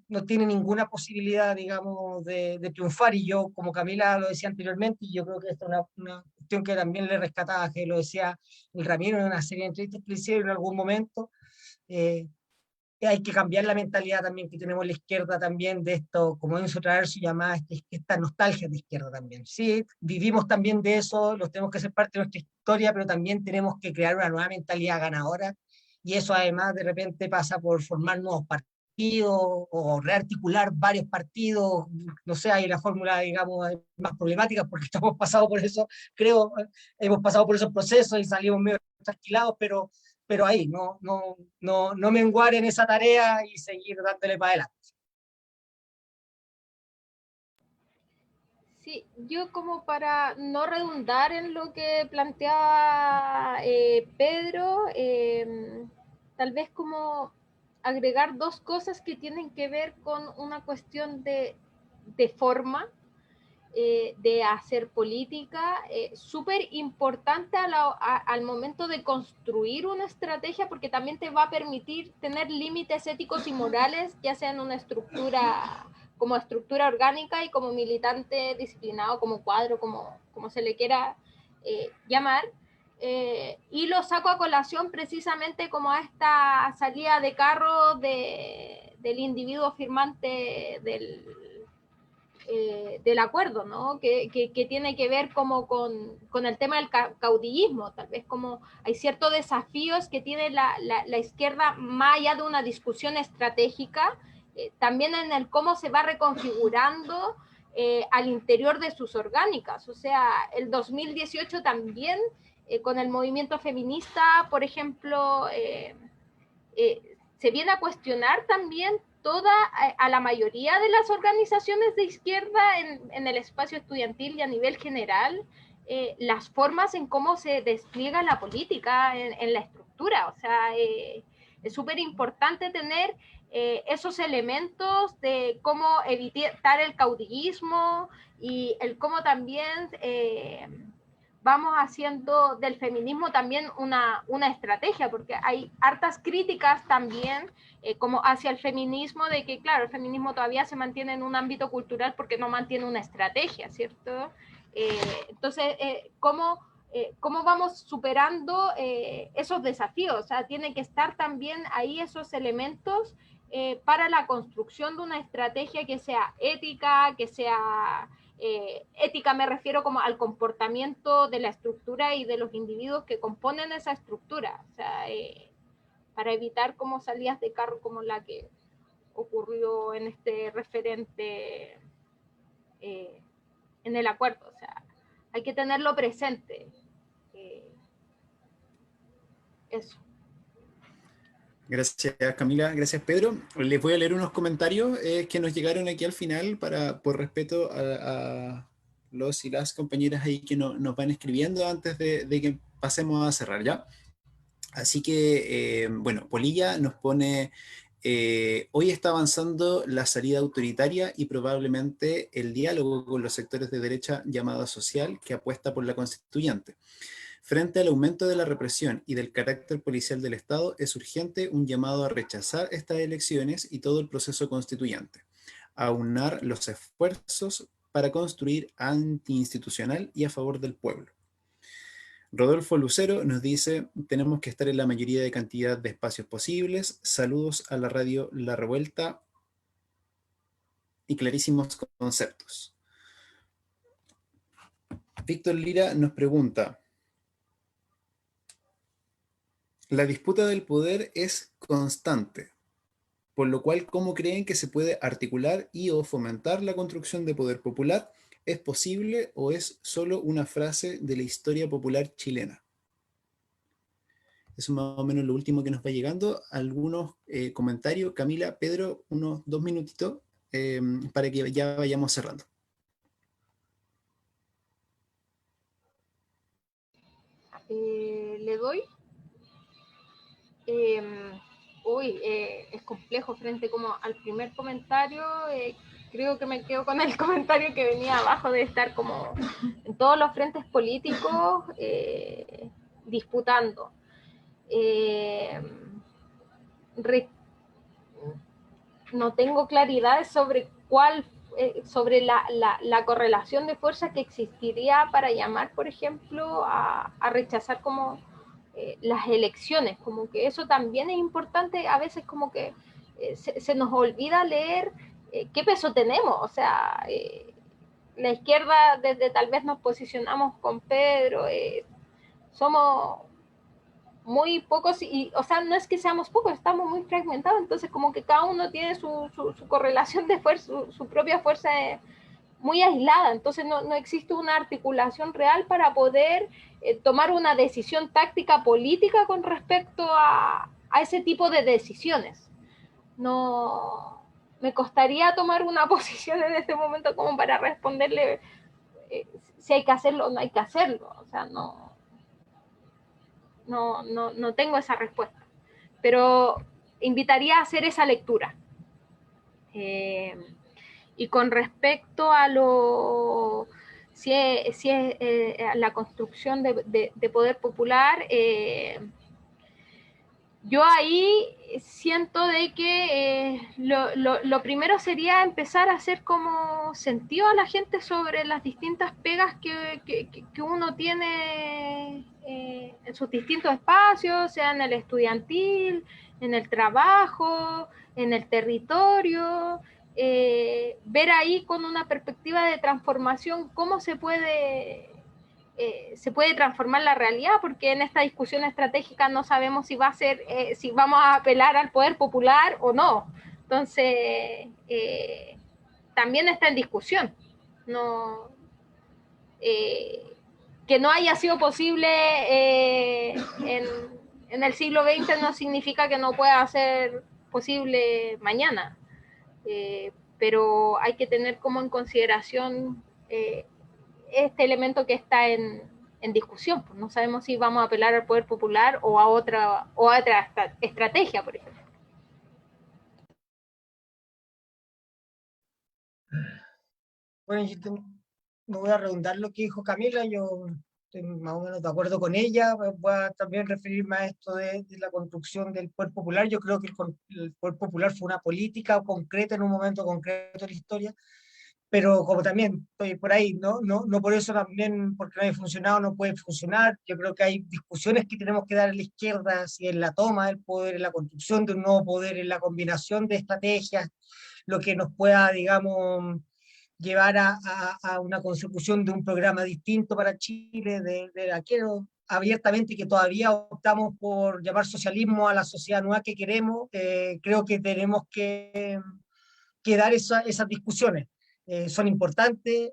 no tiene ninguna posibilidad, digamos, de triunfar. Y yo, como Camila lo decía anteriormente, y yo creo que esta es una cuestión que también le rescataba, que lo decía el Ramiro en una serie de entrevistas que le hicieron en algún momento, eh, hay que cambiar la mentalidad también que tenemos la izquierda también de esto, como Enzo Traverso llamaba, esta nostalgia de izquierda también. Sí, vivimos también de eso, los tenemos que hacer parte de nuestra historia, pero también tenemos que crear una nueva mentalidad ganadora, y eso además de repente pasa por formar nuevos partidos o rearticular varios partidos. No sé, hay la fórmula, digamos, más problemática porque estamos pasado por eso, creo, hemos pasado por esos procesos y salimos medio trasquilados, pero ahí, no menguar en esa tarea y seguir dándole para adelante. Sí, yo como para no redundar en lo que planteaba Pedro, tal vez como agregar dos cosas que tienen que ver con una cuestión de forma, de hacer política, súper importante al momento de construir una estrategia, porque también te va a permitir tener límites éticos y morales, ya sea en una estructura, como estructura orgánica y como militante disciplinado, como cuadro, como se le quiera llamar. Y lo saco a colación precisamente como a esta salida de carro del individuo firmante del acuerdo, ¿no? Que tiene que ver como con el tema del caudillismo, tal vez como hay ciertos desafíos que tiene la izquierda más allá de una discusión estratégica, también en el cómo se va reconfigurando al interior de sus orgánicas. O sea, el 2018 también, con el movimiento feminista, por ejemplo, se viene a cuestionar también a la mayoría de las organizaciones de izquierda en el espacio estudiantil y a nivel general, las formas en cómo se despliega la política en la estructura. O sea, es súper importante tener esos elementos de cómo evitar el caudillismo y el cómo también vamos haciendo del feminismo también una estrategia, porque hay hartas críticas también como hacia el feminismo, de que claro, el feminismo todavía se mantiene en un ámbito cultural porque no mantiene una estrategia, ¿cierto? Entonces, ¿cómo vamos superando esos desafíos? O sea, tiene que estar también ahí esos elementos para la construcción de una estrategia que sea ética, que sea... ética me refiero como al comportamiento de la estructura y de los individuos que componen esa estructura, o sea, para evitar como salidas de carro como la que ocurrió en este referente en el acuerdo. O sea, hay que tenerlo presente. Eso. Gracias Camila, gracias Pedro. Les voy a leer unos comentarios que nos llegaron aquí al final por respeto a los y las compañeras ahí que nos van escribiendo antes de que pasemos a cerrar ya. Así que, bueno, Polilla nos pone, hoy está avanzando la salida autoritaria y probablemente el diálogo con los sectores de derecha llamada social que apuesta por la constituyente. Frente al aumento de la represión y del carácter policial del Estado, es urgente un llamado a rechazar estas elecciones y todo el proceso constituyente, a aunar los esfuerzos para construir antiinstitucional y a favor del pueblo. Rodolfo Lucero nos dice, tenemos que estar en la mayoría de cantidad de espacios posibles. Saludos a la radio La Revuelta y clarísimos conceptos. Víctor Lira nos pregunta, la disputa del poder es constante, por lo cual, ¿cómo creen que se puede articular y o fomentar la construcción de poder popular? ¿Es posible o es solo una frase de la historia popular chilena? Eso es más o menos lo último que nos va llegando. Algunos comentarios. Camila, Pedro, unos 2 minutitos para que ya vayamos cerrando. Le doy. Es complejo frente como al primer comentario. creo que me quedo con el comentario que venía abajo de estar como en todos los frentes políticos disputando. No tengo claridad sobre sobre la correlación de fuerza que existiría para llamar, por ejemplo, a rechazar como las elecciones, como que eso también es importante, a veces como que se nos olvida leer qué peso tenemos, o sea, la izquierda desde tal vez nos posicionamos con Pedro, somos muy pocos, o sea, no es que seamos pocos, estamos muy fragmentados, entonces como que cada uno tiene su correlación de fuerza, su propia fuerza muy aislada, entonces no existe una articulación real para poder tomar una decisión táctica política con respecto a ese tipo de decisiones. No, me costaría tomar una posición en este momento como para responderle si hay que hacerlo o no hay que hacerlo, o sea, no tengo esa respuesta, pero invitaría a hacer esa lectura. Y con respecto a si es la construcción de poder popular, yo ahí siento de que lo primero sería empezar a hacer como sentido a la gente sobre las distintas pegas que uno tiene en sus distintos espacios, sea en el estudiantil, en el trabajo, en el territorio, ver ahí con una perspectiva de transformación cómo se puede transformar la realidad, porque en esta discusión estratégica no sabemos si va a ser, si vamos a apelar al poder popular o no. Entonces, también está en discusión. No, que no haya sido posible en el siglo XX no significa que no pueda ser posible mañana. Pero hay que tener como en consideración este elemento que está en discusión. Pues no sabemos si vamos a apelar al poder popular o a otra estrategia, por ejemplo. Bueno, no voy a redundar lo que dijo Camila, yo estoy más o menos de acuerdo con ella. Voy a también referirme a esto de la construcción del poder popular. Yo creo que el poder popular fue una política concreta en un momento concreto de la historia, pero como también estoy por ahí, no por eso también, porque no haya funcionado, no puede funcionar. Yo creo que hay discusiones que tenemos que dar en la izquierda, si en la toma del poder, en la construcción de un nuevo poder, en la combinación de estrategias, lo que nos pueda, digamos, llevar a una consecución de un programa distinto para Chile, quiero abiertamente que todavía optamos por llamar socialismo a la sociedad nueva que queremos. Creo que tenemos que dar esas discusiones. Son importantes,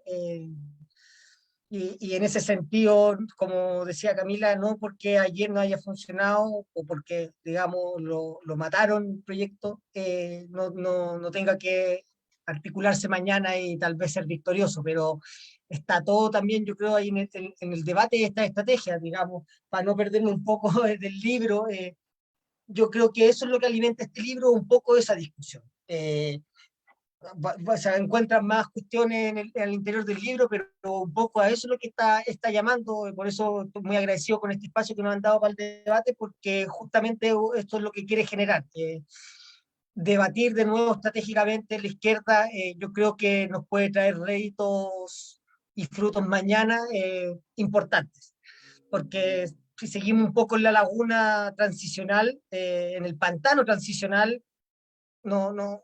y en ese sentido, como decía Camila, no porque ayer no haya funcionado o porque, digamos, lo mataron el proyecto, no tenga que articularse mañana y tal vez ser victorioso, pero está todo también, yo creo, ahí en el debate de estas estrategias, digamos, para no perderme un poco del libro. Yo creo que eso es lo que alimenta este libro, un poco esa discusión. Se encuentran más cuestiones en el interior del libro, pero un poco a eso es lo que está llamando, y por eso estoy muy agradecido con este espacio que nos han dado para el debate, porque justamente esto es lo que quiere generar. Debatir de nuevo estratégicamente la izquierda, yo creo que nos puede traer réditos y frutos mañana importantes, porque si seguimos un poco en la laguna transicional, en el pantano transicional, no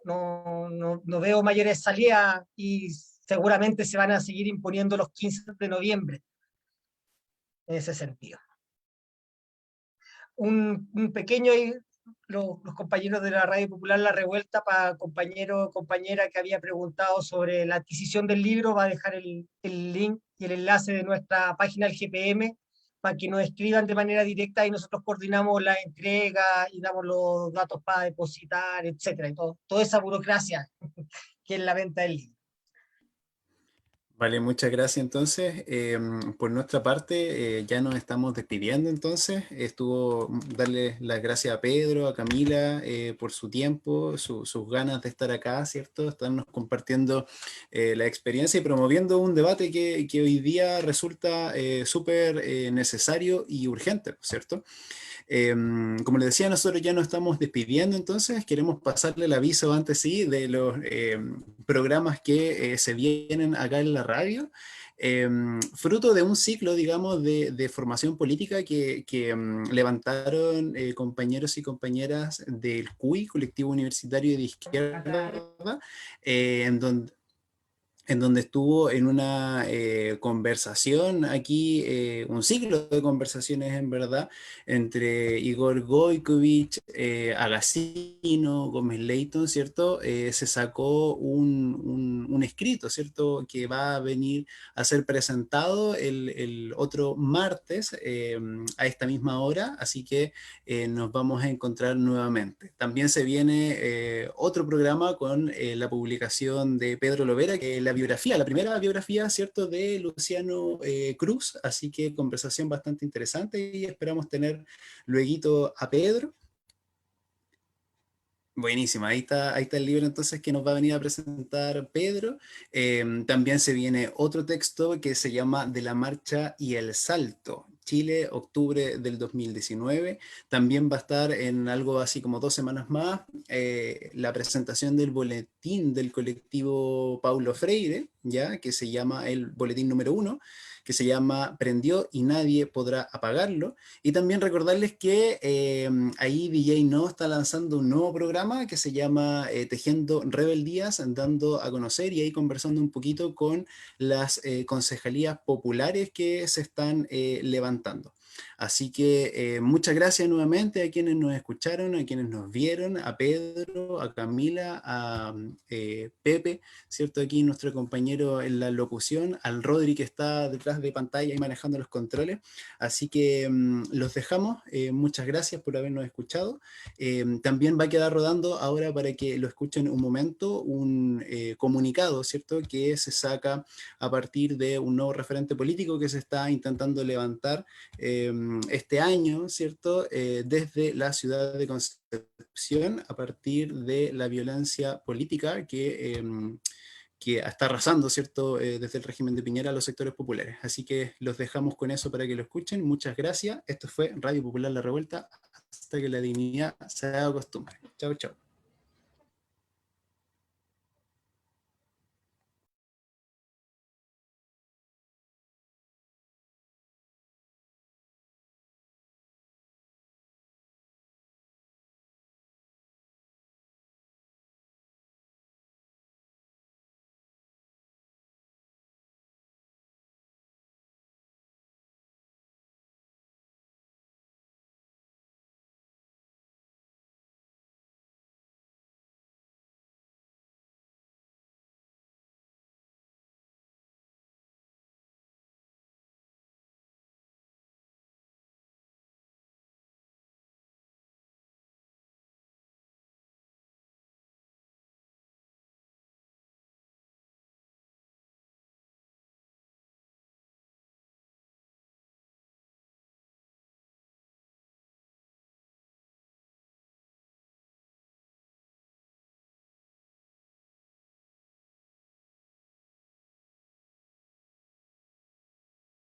veo mayores salidas y seguramente se van a seguir imponiendo los 15 de noviembre en ese sentido. Un pequeño, los compañeros de la Radio Popular La Revuelta, para compañero o compañera que había preguntado sobre la adquisición del libro, va a dejar el link y el enlace de nuestra página del GPM para que nos escriban de manera directa y nosotros coordinamos la entrega y damos los datos para depositar, etcétera, y toda esa burocracia que es la venta del libro. Vale, muchas gracias entonces. Por nuestra parte, ya nos estamos despidiendo entonces. Estuvo darle las gracias a Pedro, a Camila, por su tiempo, sus ganas de estar acá, ¿cierto? Estarnos compartiendo la experiencia y promoviendo un debate que hoy día resulta súper necesario y urgente, ¿cierto? Como les decía, nosotros ya nos estamos despidiendo, entonces queremos pasarle el aviso antes sí de los programas que se vienen acá en la radio. Fruto de un ciclo, digamos, de formación política que levantaron compañeros y compañeras del CUI, Colectivo Universitario de Izquierda, en donde estuvo en una conversación aquí, un ciclo de conversaciones en verdad, entre Igor Gojkovic, Agacino, Gómez Leighton, ¿cierto? Se sacó un escrito, ¿cierto? Que va a venir a ser presentado el otro martes a esta misma hora, así que nos vamos a encontrar nuevamente. También se viene otro programa con la publicación de Pedro Lovera, que es la biografía, la primera biografía, ¿cierto?, de Luciano Cruz, así que conversación bastante interesante y esperamos tener luego a Pedro. Buenísima, ahí está el libro entonces que nos va a venir a presentar Pedro. También se viene otro texto que se llama De la Marcha y el Salto, Chile, octubre del 2019. También va a estar en algo así como 2 semanas más la presentación del boletín del colectivo Paulo Freire, ¿ya? Que se llama el boletín número 1, que se llama Prendió y nadie podrá apagarlo. Y también recordarles que ahí DJ No está lanzando un nuevo programa que se llama Tejiendo Rebeldías, dando a conocer y ahí conversando un poquito con las concejalías populares que se están levantando. Así que muchas gracias nuevamente a quienes nos escucharon, a quienes nos vieron, a Pedro, a Camila, a Pepe, ¿cierto? Aquí nuestro compañero en la locución, al Rodri que está detrás de pantalla y manejando los controles. Así que los dejamos. Muchas gracias por habernos escuchado. También va a quedar rodando ahora para que lo escuchen un momento, un comunicado, ¿cierto? Que se saca a partir de un nuevo referente político que se está intentando levantar este año, ¿cierto? Desde la ciudad de Concepción a partir de la violencia política que está arrasando, ¿cierto? Desde el régimen de Piñera a los sectores populares. Así que los dejamos con eso para que lo escuchen. Muchas gracias. Esto fue Radio Popular La Revuelta. Hasta que la dignidad se haga costumbre. Chao, chao.